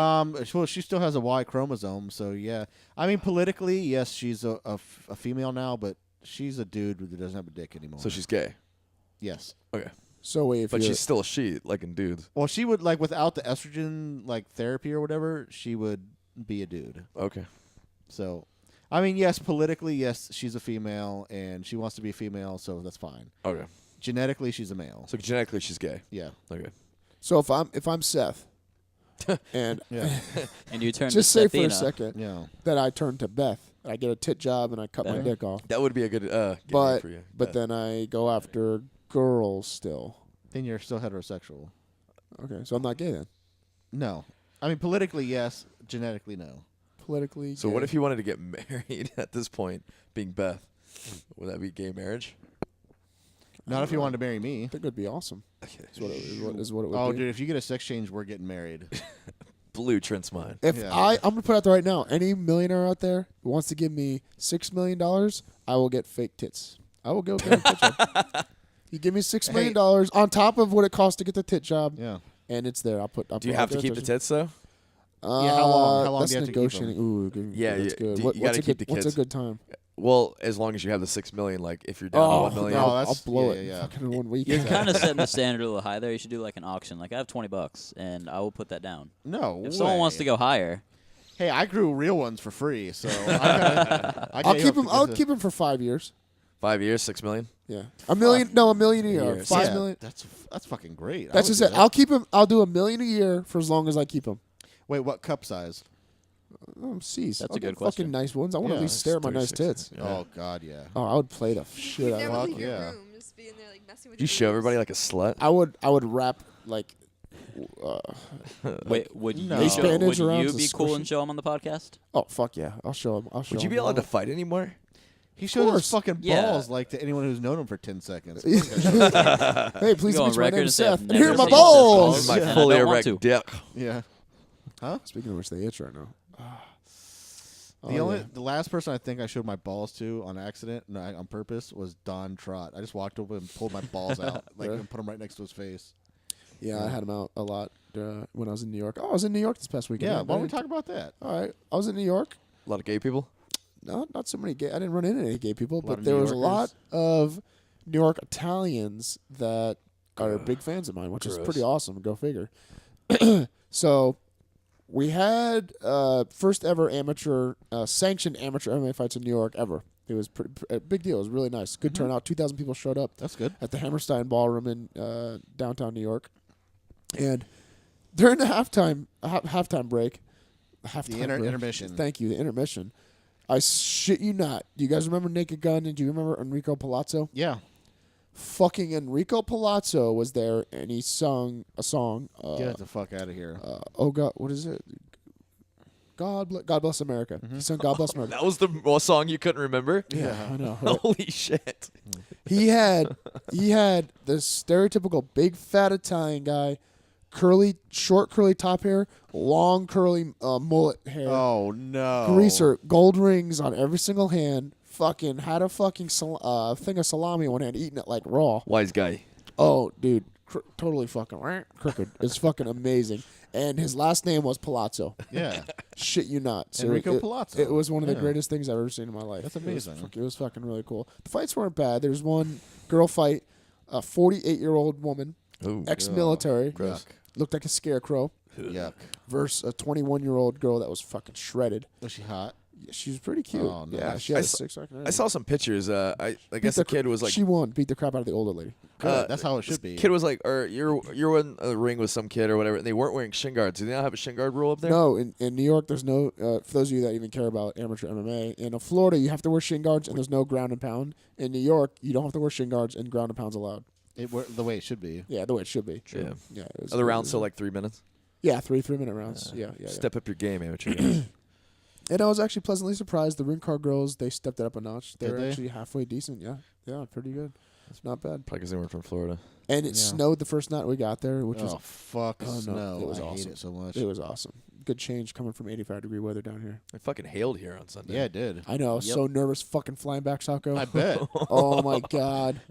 Well, she still has a Y chromosome, so yeah. I mean, politically, yes, she's a female now, but she's a dude that doesn't have a dick anymore. So she's gay. Yes. Okay. So wait, if But you're, she's still a she, like in dudes. Well, she would like without the estrogen like therapy or whatever, she would be a dude. Okay. So, I mean, yes, politically, yes, she's a female and she wants to be a female, so that's fine. Okay. Genetically, she's a male. So genetically, she's gay. Yeah. Okay. so if I'm Seth, and Yeah. And you turn just to say for a Sethina. second Yeah. that I turn to Beth, I get a tit job and I cut my Beth. dick off, That would be a good gay name but for you. but then I go after girls still. Then you're still heterosexual. Okay, so I'm not gay then. No. I mean, politically, yes. Genetically, no. Politically. So gay. what if you wanted to get married at this point, being Beth? Would that be gay marriage? Not if you wanted to marry I me. think it would be awesome. Is what it would Oh, be. dude, if you get a sex change, we're getting married. Blew Trent's mind. If Yeah. I'm gonna put it out there right now, any millionaire out there who wants to give me $6 million, I will get fake tits. I will go get a tit job. You give me $6 million on top of what it costs to get the tit job, Yeah. and it's there. Do you have to keep the tits though? Yeah, how long? How long that's do you have to keep 'em? negotiating. Ooh, good. Yeah, that's you- good. do- What, you what's gotta a keep good, the What's a kids. good time? Well, as long as you have the 6 million. Like if you're down to 1 million. no, I'll that's- blow yeah, it. yeah. Fucking in 1 week. You're kind of setting the standard a little high there. You should do like an auction. Like I have $20, and I will put that down. No. If someone wants to go higher, Hey, I grew real ones for free, so I'll I'll keep them. I'll keep them for 5 years. 5 years, 6 million. Yeah, $1 million. No, $1 million a year. Years. 5 million. That's fucking great. That's just it. I'll keep them. I'll do $1 million a year for as long as I keep them. Wait, what cup size? C's. That's I'll a good get fucking question. nice ones. I want to Yeah, at least stare at my nice 36. tits. Yeah. Oh God, yeah. Oh, I would play the shit out Never of it. Fuck leave your yeah. room. Just be in there like messing with Do you your show boobs. everybody like a slut? I would wrap like wait, would you, No. Ace bandage would around you to be cool squish and it. show them on the podcast? oh fuck yeah, I'll show him. Would you be allowed to fight anymore? He shows his course. fucking Yeah. balls like to anyone who's known him for 10 seconds. Hey, please Go on meet you. My record name and is say Seth, I've and never here are my seen Seth balls. This is my and I fully don't want erect to. dick. Yeah. Speaking of which, they itch right now. The last person I think I showed my balls to on accident, no, on purpose, was Don Trott. I just walked over and pulled my balls out, like Really? and put them right next to his face. Yeah, I had him out a lot when I was in New York. Oh, I was in New York this past weekend. Yeah. Why don't we man. talk about that? All right, I was in New York. A lot of gay people. No, not so many gay. I didn't run into any gay people, lot but of there New was a lot Yorkers? of New York Italians that are big fans of mine, which is Gross. pretty awesome. Go figure. So we had first ever amateur sanctioned amateur MMA fights in New York ever. It was a big deal. It was really nice. Good turnout. 2,000 people showed up That's good. at the Hammerstein Ballroom in downtown New York. And during the halftime break, Intermission. Thank you, the intermission. I shit you not. Do you guys remember Naked Gun? And do you remember Enrico Palazzo? Yeah. Fucking Enrico Palazzo was there, and he sung a song. Get the fuck out of here. Oh God, what is it? God bless America. He sung God Bless America. That was the song you couldn't remember. Yeah, I know. right? Holy shit! He had the stereotypical big fat Italian guy, short curly top hair, long curly mullet hair, Oh no. greaser, gold rings on every single hand. Fucking had a fucking thing of salami in one hand, eating it like raw. Wise guy. Oh, dude, totally fucking crooked. It's fucking amazing. And his last name was Palazzo. Yeah. Shit you not. So Enrico Palazzo. It was one of the Yeah. greatest things I've ever seen in my life. That's It was amazing. It was fucking really cool. The fights weren't bad. There's one girl fight, a 48-year-old woman, Ooh. ex-military, Gross. looked like a scarecrow, Yuck. versus a 21-year-old girl that was fucking shredded. Was she hot? Yeah, she was pretty cute. Oh, Yeah, nice. she had I a saw- six-pack. I saw some pictures. I guess the kid was like. She won, beat the crap out of the older lady. Good. That's how it should be. Kid was like, or you're in a ring with some kid or whatever, and they weren't wearing shin guards. Do they not have a shin guard rule up there? No, in New York, there's no, for those of you that even care about amateur MMA, in Florida, you have to wear shin guards, and there's no ground and pound. In New York, you don't have to wear shin guards, and ground and pound's allowed. The way it should be. Yeah, the way it should be. Yeah. Yeah. It was, Are the rounds still like 3 minutes? Yeah, 3-minute rounds. Yeah. Step up your game, amateur guys. And I was actually pleasantly surprised. The ring car girls, they stepped it up a notch. They Did were they? actually halfway decent. Yeah, pretty good. It's not bad. Probably because they weren't from Florida. And it Yeah. snowed the first night we got there, which was Oh fuck Oh, no, snow! it was I hate awesome. it so much. it was awesome. Good change coming from 85-degree weather down here. It fucking hailed here on Sunday. Yeah, it did. I know. I was Yep. so nervous fucking flying back, Socko. I bet. Oh my god.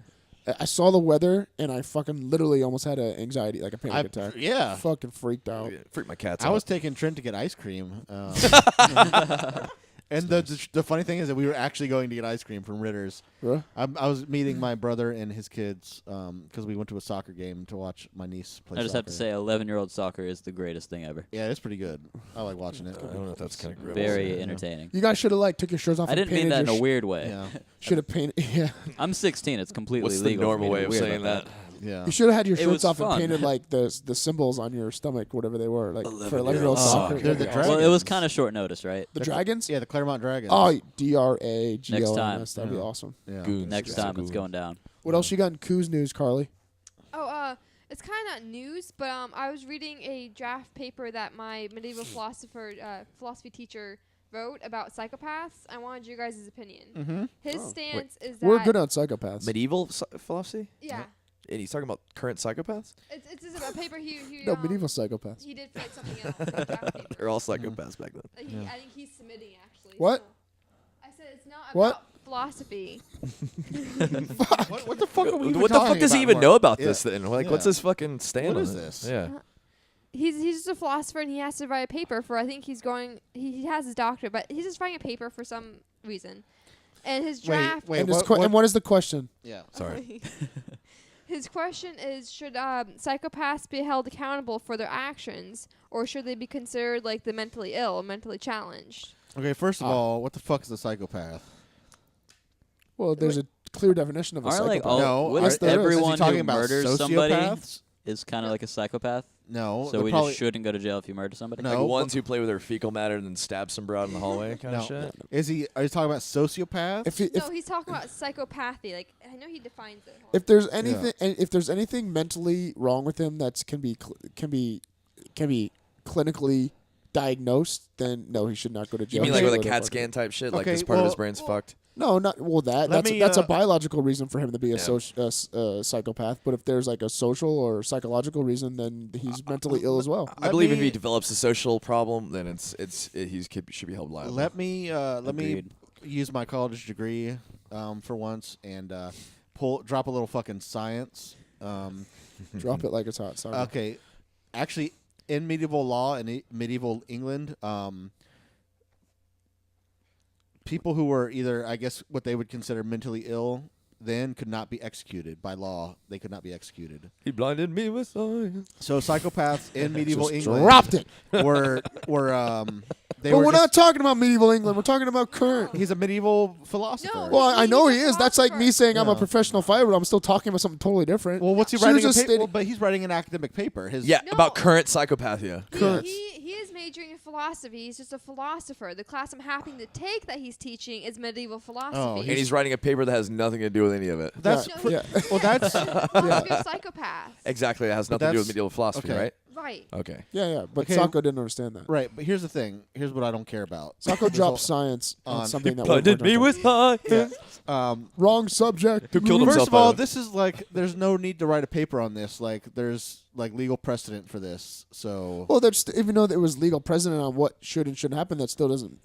I saw the weather and I fucking literally almost had an anxiety, like a panic attack. Yeah. Fucking freaked out. Freak my cats I out. was taking Trent to get ice cream. And the funny thing is that we were actually going to get ice cream from Ritter's. Really? I was meeting my brother and his kids because we went to a soccer game to watch my niece play I just soccer. have to say, 11-year-old soccer is the greatest thing ever. Yeah, it's pretty good. I like watching it. I don't know if that's kind of grim. Very entertaining. You guys should have like took your shirts off. I and didn't mean painted that in your a weird way. Yeah. Should have painted. Yeah. I'm 16. It's completely What's the legal. for normal me to way be of weird saying about that? Yeah. You should have had your It shirts was off and fun. painted like the symbols on your stomach, whatever they were, like for 11-year-old 11-year-old soccer. They're the Yeah. dragons. Well, it was kind of short notice, right? The dragons. Yeah, the Claremont Dragons. Oh, DRAGLMS. That'd be Yeah. awesome. yeah. Goons. Next Yeah. time it's going down. What else you got in Coos news, Carly? Oh, it's kind of news, but I was reading a draft paper that my medieval philosophy teacher wrote about psychopaths. I wanted your guys' opinion. Mm-hmm. His Oh. stance is that We're good on psychopaths. Medieval philosophy? yeah, And he's talking about current psychopaths? it's just a paper he No, medieval psychopaths. he did for like something else. Like a draft paper. They're all psychopaths back then. I think he's submitting actually. What? so. I said it's not What? about philosophy. What the fuck are we even What the fuck talking does he about, even Mark? know about Yeah. this then? Like, Yeah. what's his fucking stand What on is it? this? Yeah. He's just a philosopher and he has to write a paper for. I think he's going. He has his doctorate, but he's just writing a paper for some reason. And his draft. Wait, and, his what? and what is the question? Yeah. Sorry. His question is: should psychopaths be held accountable for their actions, or should they be considered like the mentally ill, mentally challenged? Okay, first of all, what the fuck is a psychopath? Well, there's a clear definition of a Aren't like psychopath. No, wouldn't yes, there is. Is he everyone talking who about murders somebody sociopaths? is kind of like a psychopath? No. So they're we probably, just shouldn't go to jail if you murder somebody? No. Like ones who play with their fecal matter and then stab some broad in the hallway kind No. of shit? Are you talking about sociopaths? No, he's talking about psychopathy. Like I know he defines it. Hold if there's anything, if there's anything mentally wrong with him that's can be clinically diagnosed, then no, he should not go to You jail. mean He like with a should go to CAT fucking- scan type shit? Like Okay, this part of his well- brain's fucked? No, not Let that's me, that's a uh, biological reason for him to be a Yeah. psychopath. But if there's like a social or psychological reason, then he's mentally ill as well. I believe if me- he develops a social problem, then he should be held liable. Let me Agreed. use my college degree for once and drop a little fucking science. Drop it like it's hot. Sorry. Okay, actually, in medieval law in medieval England, people who were either, I guess, what they would consider mentally ill then could not be executed by law. They could not be executed. He blinded me with science. So psychopaths in medieval Just England dropped it. were they But were we're just- not talking about medieval England. We're talking about current. He's a medieval philosopher. No. Well, I know he He's a is. That's like me philosopher. saying I'm a Yeah. professional fighter, but I'm still talking about something totally different. Well, what's he She writing? was A just paper? stating- But he's writing an academic paper. His Yeah, No. about current psychopathia. Current. He is majoring in philosophy. He's just a philosopher. The class I'm happening to take that he's teaching is medieval philosophy. And he's writing a paper that has nothing to do with any of it. That's No, pr- yeah. well. That's philosophy of psychopaths. Exactly, it has But nothing to do with that's- medieval philosophy, okay. right? Right. Okay. Yeah. But Okay. Sako didn't understand that. right. But here's the thing. Here's what I don't care about. Sako This dropped science on on- something that Blinded me with science. whole- wrong subject. Who killed himself? First of all, by the way? this is like there's no need to write a paper on this. Like there's like legal precedent for this. So Well, there's even though there was legal precedent on what should and shouldn't happen, that still doesn't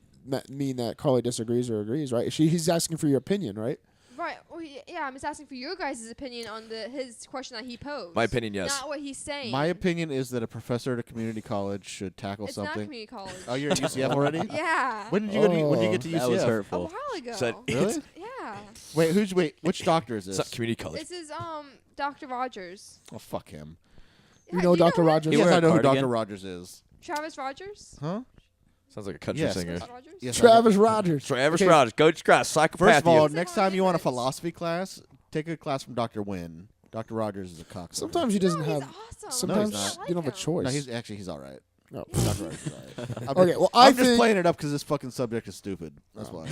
mean that Carly disagrees or agrees, right? He's asking for your opinion, right? Right. Well, yeah, I'm just asking for your guys' opinion on his question that he posed. My opinion, yes. Not what he's saying. my opinion is that a professor at a community college should tackle It's not something. community college. Oh, you're at UCF already? Yeah. When did you when did you get to UCF? That was A hurtful. while ago. Said- Really? Yeah. Wait, which doctor is It's this? not community college. This is Dr. Rogers. Oh, fuck him. You Yeah, know Dr. him? Rogers. He Yes, wear I a know who cardigan? Dr. Rogers is. Travis Rogers. Huh? Sounds like a country Yes. singer. Travis Rogers. Yes, I Travis know. Rogers. Travis Okay. Rogers, Coach Cross, psychopathia. First of all, What's the next whole time you want a difference? philosophy class, take a class from Dr. Wynn. Dr. Rogers is a cocksucker. Sometimes he doesn't No, have. he's awesome. Sometimes No, he's I you don't have a like him. choice. No, he's all right. No. Dr. Rogers is all right. Okay, well, I'm I just think playing it up because this fucking subject is stupid. That's why.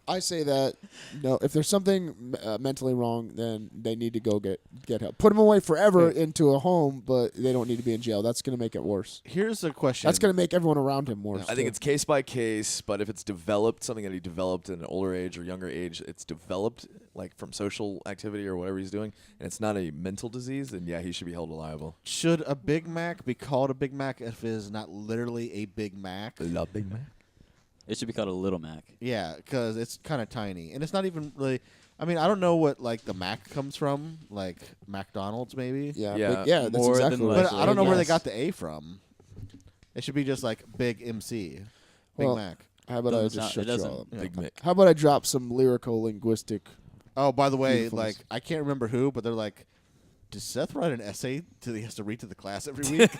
I say that no. If there's something mentally wrong, then they need to go get help. Put them away forever into a home, but they don't need to be in jail. That's gonna make it worse. Here's a question. That's gonna make everyone around him worse. I think too. it's case by case, but if it's developed, something that he developed in an older age or younger age, it's developed like from social activity or whatever he's doing, and it's not a mental disease, then yeah, he should be held liable. Should a Big Mac be called a Big Mac if it is not literally a Big Mac? Love Big Mac. It should be called a Little Mac. Yeah, because it's kind of tiny, and it's not even really. I mean, I don't know what like the Mac comes from, like McDonald's maybe. Yeah, Yeah, but yeah, that's more exactly than what But it is. I don't know where they Yes. got the A from. It should be just like Big MC, Big Well, Mac. How about I Doesn't just sound- shut it you doesn't- all up? Big Mick. How about I drop some lyrical linguistic? Oh, by the way, Beautiful. like I can't remember who, but they're like, does Seth write an essay that he has to read to the class every week?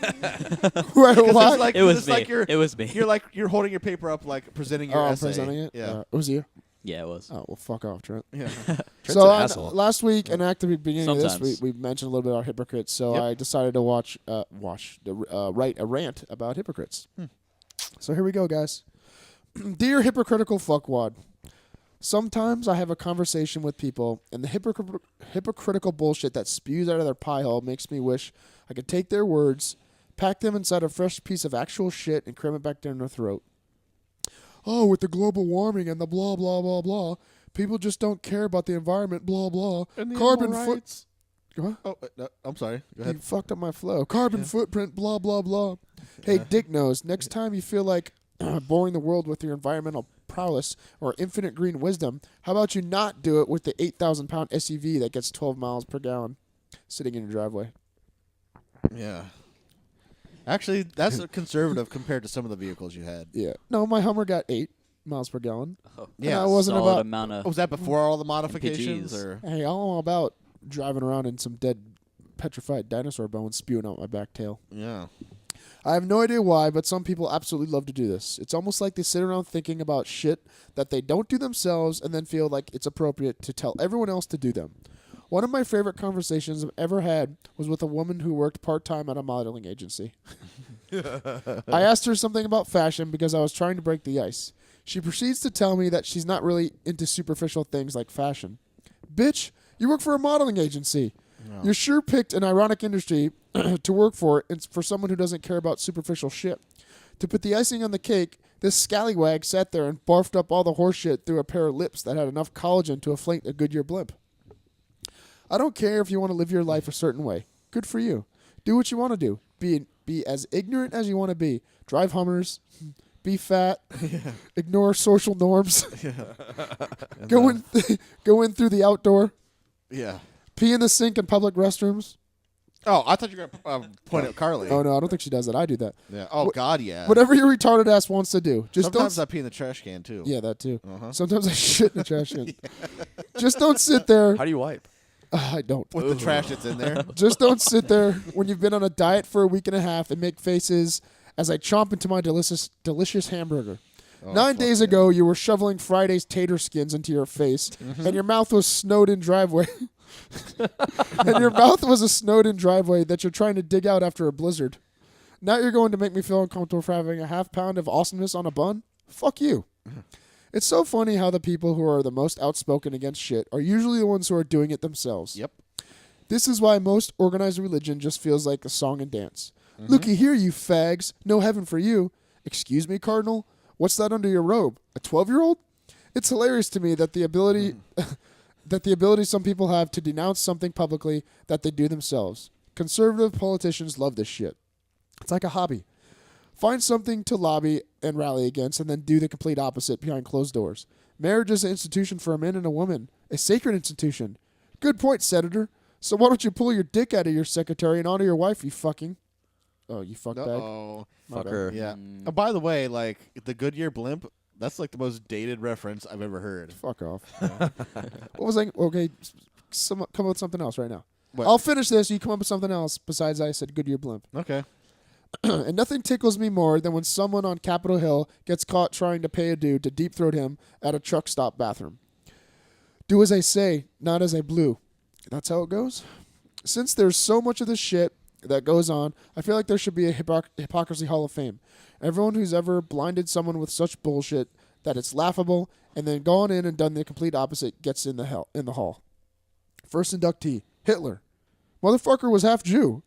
What? It's like, It was it's me. like It was me. you're holding your paper up, like presenting your Oh, I'm essay. presenting it. Yeah, It was you. Yeah, it was. Oh well, fuck off, Trent. yeah. Trent's So an asshole. last week and at the beginning of this, Sometimes. we mentioned a little bit about hypocrites. So Yep. I decided to write a rant about hypocrites. So here we go, guys. Dear hypocritical fuckwad, sometimes I have a conversation with people, and the hypocritical bullshit that spews out of their pie hole makes me wish I could take their words, pack them inside a fresh piece of actual shit, and cram it back down their throat. Oh, with the global warming and the blah, blah, blah, blah, people just don't care about the environment, blah, blah. Carbon foot. What? Oh, no, I'm sorry. Go You ahead. fucked up my flow. Carbon footprint, blah, blah, blah. Hey, Dick Nose, next time you feel like boring the world with your environmental prowess or infinite green wisdom, how about you not do it with the 8,000-pound SUV that gets 12 miles per gallon sitting in your driveway? Yeah. Actually, that's a conservative compared to some of the vehicles you had. Yeah. No, my Hummer got 8 miles per gallon. Yeah. I wasn't Solid about- amount Oh, of. was that before all the modifications? MPGs. Or Hey, I'm all about driving around in some dead petrified dinosaur bones spewing out my back tail. yeah. I have no idea why, but some people absolutely love to do this. It's almost like they sit around thinking about shit that they don't do themselves and then feel like it's appropriate to tell everyone else to do them. One of my favorite conversations I've ever had was with a woman who worked part-time at a modeling agency. I asked her something about fashion because I was trying to break the ice. She proceeds to tell me that she's not really into superficial things like fashion. Bitch, you work for a modeling agency. You sure picked an ironic industry to work for. It's for someone who doesn't care about superficial shit. To put the icing on the cake, this scallywag sat there and barfed up all the horse shit through a pair of lips that had enough collagen to inflate a Goodyear blimp. I don't care if you want to live your life a certain way. Good for you. Do what you want to do. Be as ignorant as you want to be. Drive Hummers. Be fat. Ignore social norms. Go in through the outdoor. Yeah. Pee in the sink in public restrooms. Oh, I thought you were going to point at Carly. Oh no, I don't think she does that. I do that. Yeah. Oh, God, yeah. Whatever your retarded ass wants to do, just Sometimes don't. I pee in the trash can, too. Yeah, that too. Uh-huh. Sometimes I shit in the trash can. Just don't sit there. How do you wipe? I don't. With the trash that's in there. Just don't sit there when you've been on a diet for a week and a half and make faces as I chomp into my delicious hamburger. Oh, 9 days ago, you were shoveling Friday's tater skins into your face, and your mouth was snowed in driveway. And your mouth was a snowed in driveway that you're trying to dig out after a blizzard. Now you're going to make me feel uncomfortable for having a half pound of awesomeness on a bun? Fuck you. It's so funny how the people who are the most outspoken against shit are usually the ones who are doing it themselves. Yep. This is why most organized religion just feels like a song and dance. Looky here, you fags. No heaven for you. Excuse me, Cardinal? What's that under your robe? A 12-year-old? It's hilarious to me that the ability some people have to denounce something publicly that they do themselves. Conservative politicians love this shit. It's like a hobby. Find something to lobby and rally against and then do the complete opposite behind closed doors. Marriage is an institution for a man and a woman. A sacred institution. Good point, Senator. So why don't you pull your dick out of your secretary and onto your wife, you fucking... Oh, you fuckbag. Uh-oh. My bad. Fucker. Yeah. Oh, by the way, like, the Goodyear blimp, that's like the most dated reference I've ever heard. Fuck off. What was I... Okay, come up with something else right now. What? I'll finish this. You come up with something else besides I said Goodyear blimp. Okay. And nothing tickles me more than when someone on Capitol Hill gets caught trying to pay a dude to deep throat him at a truck stop bathroom. Do as I say, not as I blew. That's how it goes. Since there's so much of this shit that goes on, I feel like there should be a hypocrisy hall of fame. Everyone who's ever blinded someone with such bullshit that it's laughable and then gone in and done the complete opposite gets in the hall. First inductee, Hitler. Motherfucker was half Jew.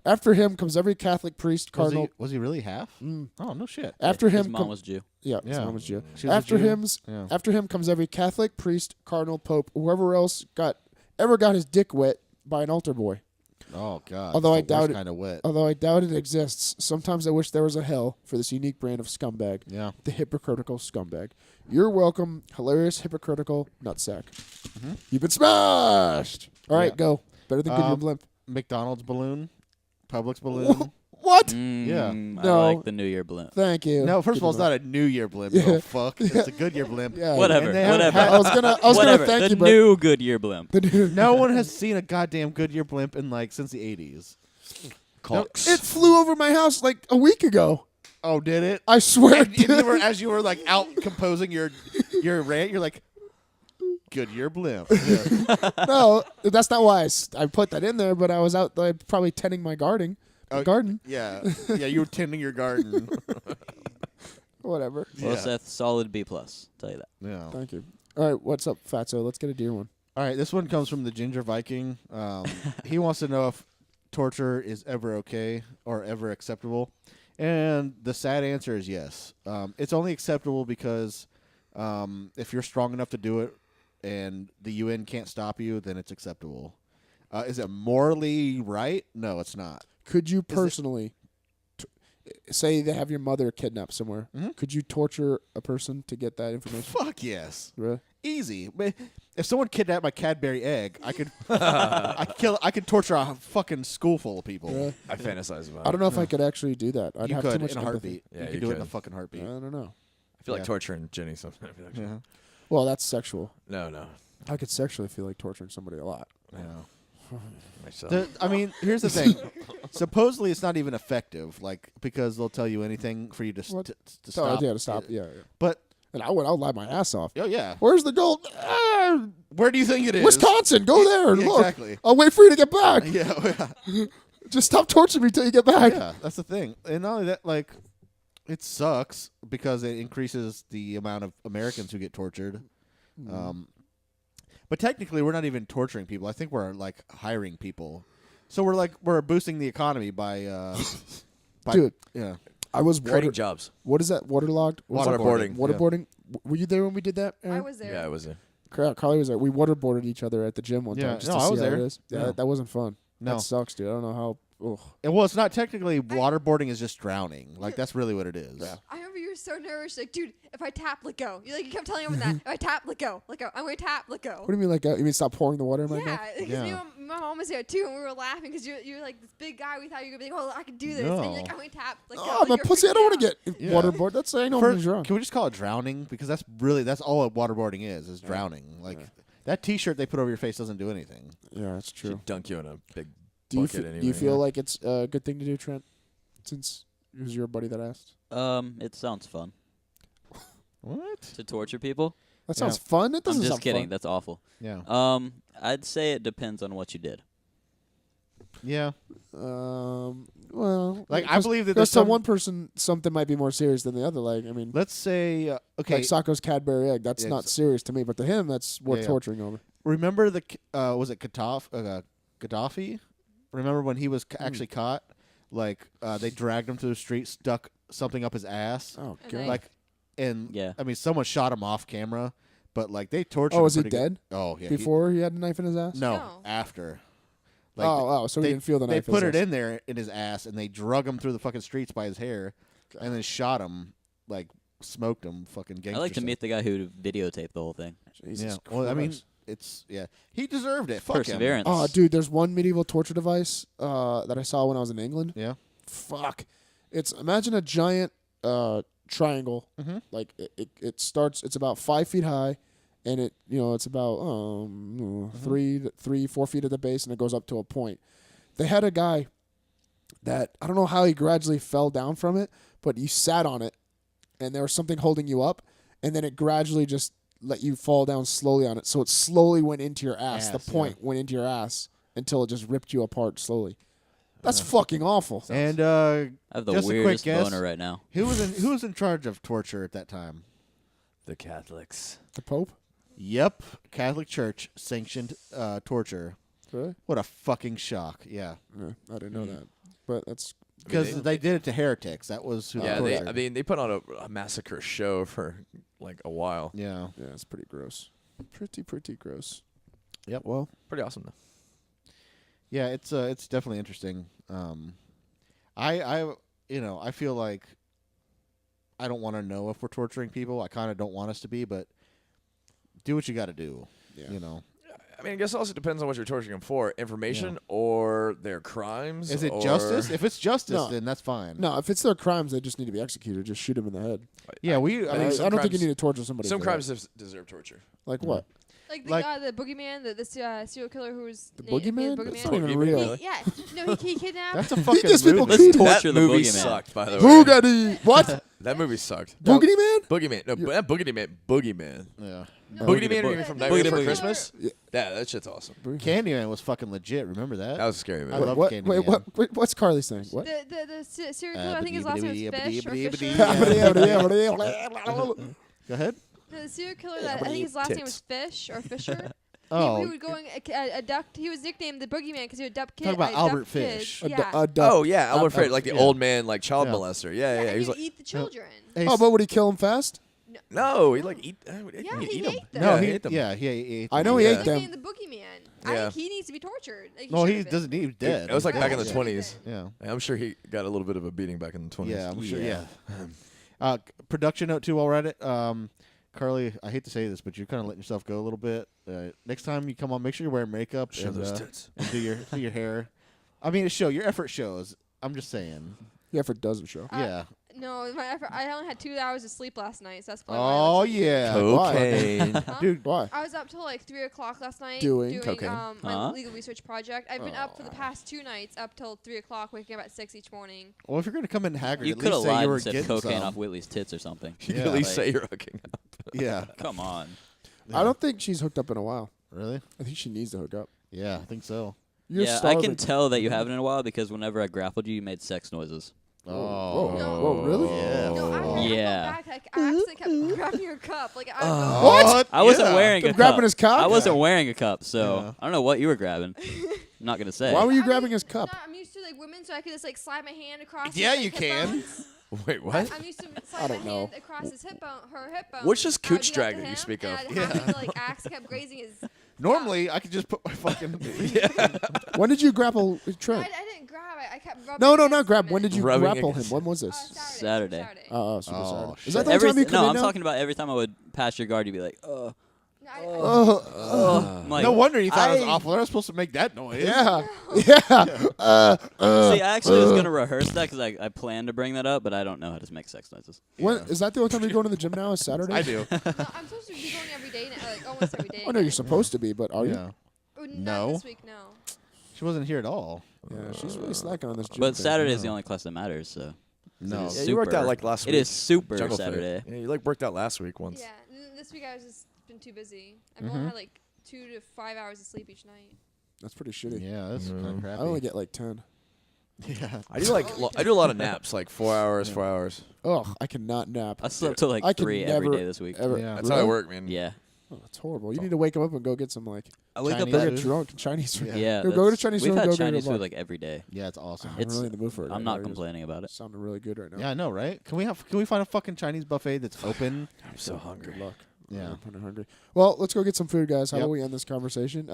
After him comes every Catholic priest, cardinal. Was he really half? Oh, no shit. After His him, mom was Jew. yeah, his Yeah. mom was Jew. She was a After Jew? Yeah. after him comes every Catholic priest, cardinal, pope, whoever else ever got his dick wet by an altar boy. Oh God. Although I it's the worst doubt it- kind of wet. Although I doubt it exists, sometimes I wish there was a hell for this unique brand of scumbag. Yeah. The hypocritical scumbag. You're welcome, hilarious, hypocritical nutsack. You've been smashed. All right, Yeah. go. Better than Goodyear Um, Blimp. McDonald's balloon, Publix balloon. What? Yeah. I No. like the New Year blimp. Thank you. No, first of all, it's Good not a New Year blimp. You Yeah. little fuck. It's a Goodyear blimp. enough. Yeah. Whatever. And they haven't Whatever. had- I was gonna Whatever. thank the you, but new Goodyear blimp. the new- No one has seen a goddamn Goodyear blimp in since the 80s. Cox. It flew over my house like a week ago. Oh, did it? I swear. And you were, as you were out composing your rant, you're like, Goodyear blimp. Yeah. No, that's not why I put that in there. But I was out probably tending my garden. Oh, Garden, Yeah, you were tending your garden. whatever. Well, Yeah. Seth, solid B plus. Tell you that. Yeah. Thank you. All right, what's up, Fatso? Let's get a deer one. All right, this one comes from the Ginger Viking. He wants to know if torture is ever okay or ever acceptable. And the sad answer is yes. It's only acceptable because if you're strong enough to do it and the UN can't stop you, then it's acceptable. Is it morally right? No, it's not. Could you personally say they have your mother kidnapped somewhere? Mhm. Could you torture a person to get that information? Fuck yes. Really? Easy. If someone kidnapped my Cadbury egg, I could I could torture a fucking school full of people. Really? I fantasize about it. I don't know if I could actually do that. I'd You have too could much in a empathy. heartbeat. Yeah, you you could do it in a could. fucking heartbeat. I don't know. I feel like Yeah. torturing Jenny sometimes. I'd be like, Yeah. Well, that's sexual. No. I could sexually feel like torturing somebody a lot. Yeah. Myself. I mean, here's the thing. Supposedly, it's not even effective, because they'll tell you anything for you to What? to So stop. yeah, to stop. Yeah, yeah. But And I would lie my ass off. oh yeah, Where's the gold? where do you think it is? Wisconsin. Go there and Yeah, look. exactly. I'll wait for you to get back. Yeah, Just stop torturing me till you get back. yeah. That's the thing. And not only that, it sucks because it increases the amount of Americans who get tortured. But technically, we're not even torturing people. I think we're hiring people. So we're boosting the economy by Dude. Yeah. I was Creating jobs. What is that? Waterlogged? What's that? Waterboarding. Waterboarding. Were you there when we did that? I Aaron? was there. Yeah, I was there. Carly was there. We waterboarded each other at the gym one Yeah. time just No, to I see was how there. it is. Yeah, Yeah. that wasn't fun. No. That sucks, dude. I don't know how. Ugh. Well, it's not technically waterboarding. Is just drowning. That's really what it is. Yeah. I remember you were so nervous. Like, dude, if I tap, let go. You kept telling him that. If I tap, let go. Let go. I'm going to tap, let go. What do you mean, you mean stop pouring the water in my Yeah, mouth? because Yeah. my mom was there too, and we were laughing because you're like this big guy. We thought you were gonna be like, oh, I can do this, and No. you're like, I'm gonna tap. Like, Oh, I'm a pussy. I don't want to get Yeah. waterboard. That's I know First, wrong. can we just call it drowning? Because that's all waterboarding is drowning. That T-shirt they put over your face doesn't do anything. Yeah, that's true. Should dunk you in a big Do you, bucket anyway. do you feel like it's a good thing to do, Trent? Since it was your buddy that asked. It sounds fun What? to torture people. That sounds fun. That I'm doesn't just sound kidding. fun. That's awful. Yeah. I'd say it depends on what you did. Yeah. Well, I because- believe that because there's to some. one person something might be more serious than the other. I mean, Let's say okay. like Sacco's Cadbury egg. That's Yeah, not serious to me, but to him, that's worth Yeah. torturing over. Remember was it Gaddafi? Remember when he was actually caught? They dragged him to the street, stuck something up his ass. Oh And god. they- Yeah. I mean, someone shot him off camera, but they tortured. Oh, him was he pretty good. dead? Oh, yeah. Before he had a knife in his ass. No, No. after. So he didn't feel the They knife. in put his it ass. in there in his ass, and they drug him through the fucking streets by his hair, and then shot him, smoked him, fucking gangster. I like to stuff. meet the guy who videotaped the whole thing. Jesus Yeah. Well, I mean, Christ. it's he deserved it. Fuck him. Perseverance. Oh, dude, there's one medieval torture device that I saw when I was in England. Yeah. Fuck. Imagine a giant triangle. Mhm. Like it starts. It's about 5 feet high, and it's about 4 feet at the base, and it goes up to a point. They had a guy that I don't know how he gradually fell down from it, but you sat on it, and there was something holding you up, and then it gradually just let you fall down slowly on it. So it slowly went into your ass. The point went into your ass until it just ripped you apart slowly. That's fucking awful. And I have the just a quick weirdest guess. boner right now. who was in charge of torture at that time? the Catholics? The Pope? Yep, Catholic Church sanctioned torture. Really? What a fucking shock! Yeah, Yeah, I didn't know that. But that's because they did it to heretics. That was who. Yeah, they they. tortured. I mean, they put on a massacre show for a while. Yeah. it's pretty gross. Pretty gross. Yep. Well, Pretty awesome though. Yeah, it's definitely interesting. I feel like I don't want to know if we're torturing people. I kind of don't want us to be, but do what you got to do. Yeah. You know. I mean, I guess it also depends on what you're torturing them for: information or their crimes. Is it or justice? If it's justice, No. then that's fine. No, if it's their crimes, they just need to be executed. Just shoot them in the head. Yeah, I, some don't think you crimes- need to torture somebody. Some for crimes that. deserve torture. Like what? Like Like- the boogeyman, the serial killer who was The named boogeyman? the That's boogeyman. not even real. Yeah, no, he kidnapped. That's a fucking gets people movie. killed. Let's torture that the movie boogeyman. sucked, by the way. Boogity. What? That movie sucked. Boogity Man? Boogeyman. No, not Boogeyman. Boogeyman. Yeah. Boogeyman Boogeyman. from The Nightmare Boogeyman. Before killer- Christmas? Yeah. Yeah, that shit's awesome. Candyman was fucking legit. Remember that? That was a scary movie. I love What? Candyman. Wait, what? What's Carly saying? What? The serial killer, I think his last name was Fish or Fisher. Go ahead. No, the serial killer, I think his last name was Fish or Fisher. Oh, He would go and abduct. He was nicknamed the boogeyman because he would abduct kids. Talk about Albert Fish. Yeah. Oh, yeah. Albert Fish, like the yeah. old man, like child Yeah. molester. Yeah, yeah. He He's would like, eat the children. Hey, Oh, but would he kill him fast? no, he like eat. Yeah, he he eat 'em. ate them. no, he he ate them. yeah, he ate. I know them. he Yeah. ate them. Nicknamed the boogeyman. I Yeah. think he needs to be tortured. Like, No, he should've been. doesn't. He's dead. It was like Yeah, back in the yeah. 20s. Yeah. I'm sure he got a little bit of a beating back in the 20s. Yeah, I'm sure. Yeah. Production note too. While we're at it, Carly, I hate to say this, but you're kind of letting yourself go a little bit. Next time you come on, make sure you're wearing makeup Show and, those tits. and do your hair. I mean, your effort shows. I'm just saying. The effort doesn't show. Yeah. No, my effort. I only had 2 hours of sleep last night, so that's probably Oh why yeah. Cocaine. Huh? Dude, Why? I was up till like 3 o'clock last night Doing cocaine. my Huh? legal research project. I've been up for the past 2 nights, up till 3 o'clock, waking up at 6 each morning. well, if you're gonna come in haggard, You at could have least say lied you were and said getting cocaine some. off Whitley's tits or something. You Yeah. can at least Like- say you're hooking up. Yeah. Come on. I don't think she's hooked up in a while. Really? I think she needs to hook up. Yeah, I think so. You're Yeah, I starving. can tell that you haven't in a while because whenever I grappled you, you made sex noises. Whoa, Oh. whoa, really? Yeah. No, I Yeah. go back. Like, I actually kept grabbing your cup. Like I would go. What? I wasn't Yeah. wearing a From cup. grabbing his cock? I wasn't wearing a cup, so Yeah. I don't know what you were grabbing. I'm not gonna say. Why were you I grabbing mean, his cup? No, I'm used to like women, so I could just like slide my hand across. Yeah, his, you like, can. hip bones. Wait, what? I'm used to I slide my don't know. hand across his hip bone, her hip bone. What's this I would cooch do drag to that you him, speak and of? I'd have him, like axe kept grazing his. Normally, I could just put my fucking. When did you grapple No, Trent? I didn't grab. I kept rubbing. No, against not grab. him When and- did you Rubbing grapple him? against- When was this? Saturday. Saturday. Super Oh, Saturday. Is shit. that the Every only time you come no, in I'm now? talking about every time I would pass your guard, you'd be like, No, I'm like, No wonder you thought it was I- awful. They're not supposed to make that noise. Yeah, yeah. See, I actually was gonna rehearse that because I planned to bring that up, but I don't know how to make sex noises. When is that the only time you're going to the gym now? Is Saturday? I do. no, I'm supposed to be going every day, like almost every day. I know you're now. supposed to be, but are you? Yeah. Oh, not No. this week, no. She wasn't here at all. Yeah, she's really slacking on this gym But thing. Saturday is the only class that matters, so No. It Yeah, is you worked out super. like last week. it is super Jungle Fit. Saturday. Yeah, you like worked out last week once. Yeah, this week I was just been too busy. I've Mm-hmm. only had like 2 to 5 hours of sleep each night. That's pretty shitty. Yeah, that's kind of I crappy. only get like 10. Yeah. I do like I do a lot of naps, like 4 hours, 4 hours. Ugh, I cannot nap. I slept till like I can 3 every never, day this week. Ever. Yeah. That's how I Really? work, man. Yeah, Oh, that's horrible. You need to wake him up and go get some like I wake Chinese go up. get food? drunk in Chinese food. Yeah. Yeah, Dude, go to that's- Chinese We've food, had go get a Chinese bar. food like every day. Yeah, it's awesome. I'm It's- really in the mood for it. I'm right not now. You're complaining about it. Sounding really good right now. Yeah, I know, right? Can we find a fucking Chinese buffet that's open? I'm so hungry. Good luck. Yeah. I'm kind of hungry. Well, let's go get some food, guys. How Yep. about we end this conversation?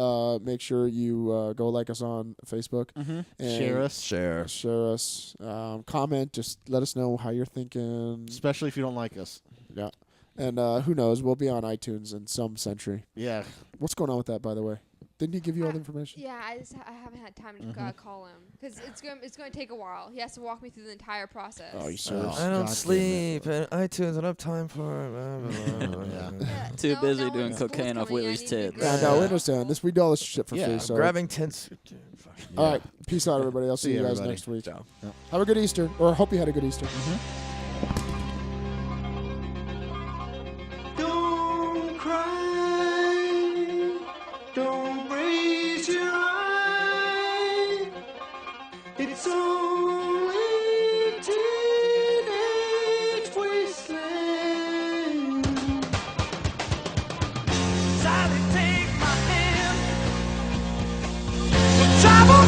Make sure you go like us on Facebook. Mm-hmm. And Share us, Share. Share us. Comment. Just let us know how you're thinking. especially if you don't like us. Yeah. And who knows? We'll be on iTunes in some century. Yeah. What's going on with that, by the way? Didn't he give you all the information? Yeah, I haven't had time to Mm-hmm. call him because it's going to take a while. He has to walk me through the entire process. Oh, you Oh, serious? I don't sleep, and iTunes. I don't have time for Yeah. Yeah, Too no, busy no, doing when school's cocaine off coming, I Whitley's need to be tits. good. Yeah, no, we understand. We do all this shit for Yeah, free. So. grabbing tents. All right. Peace out, everybody. I'll see you guys everybody. next week. Ciao. Have a good Easter. Or hope you had a good Easter. Don't cry, don't raise your eye. It's only teenage wasteland. Sally, take my hand. We'll travel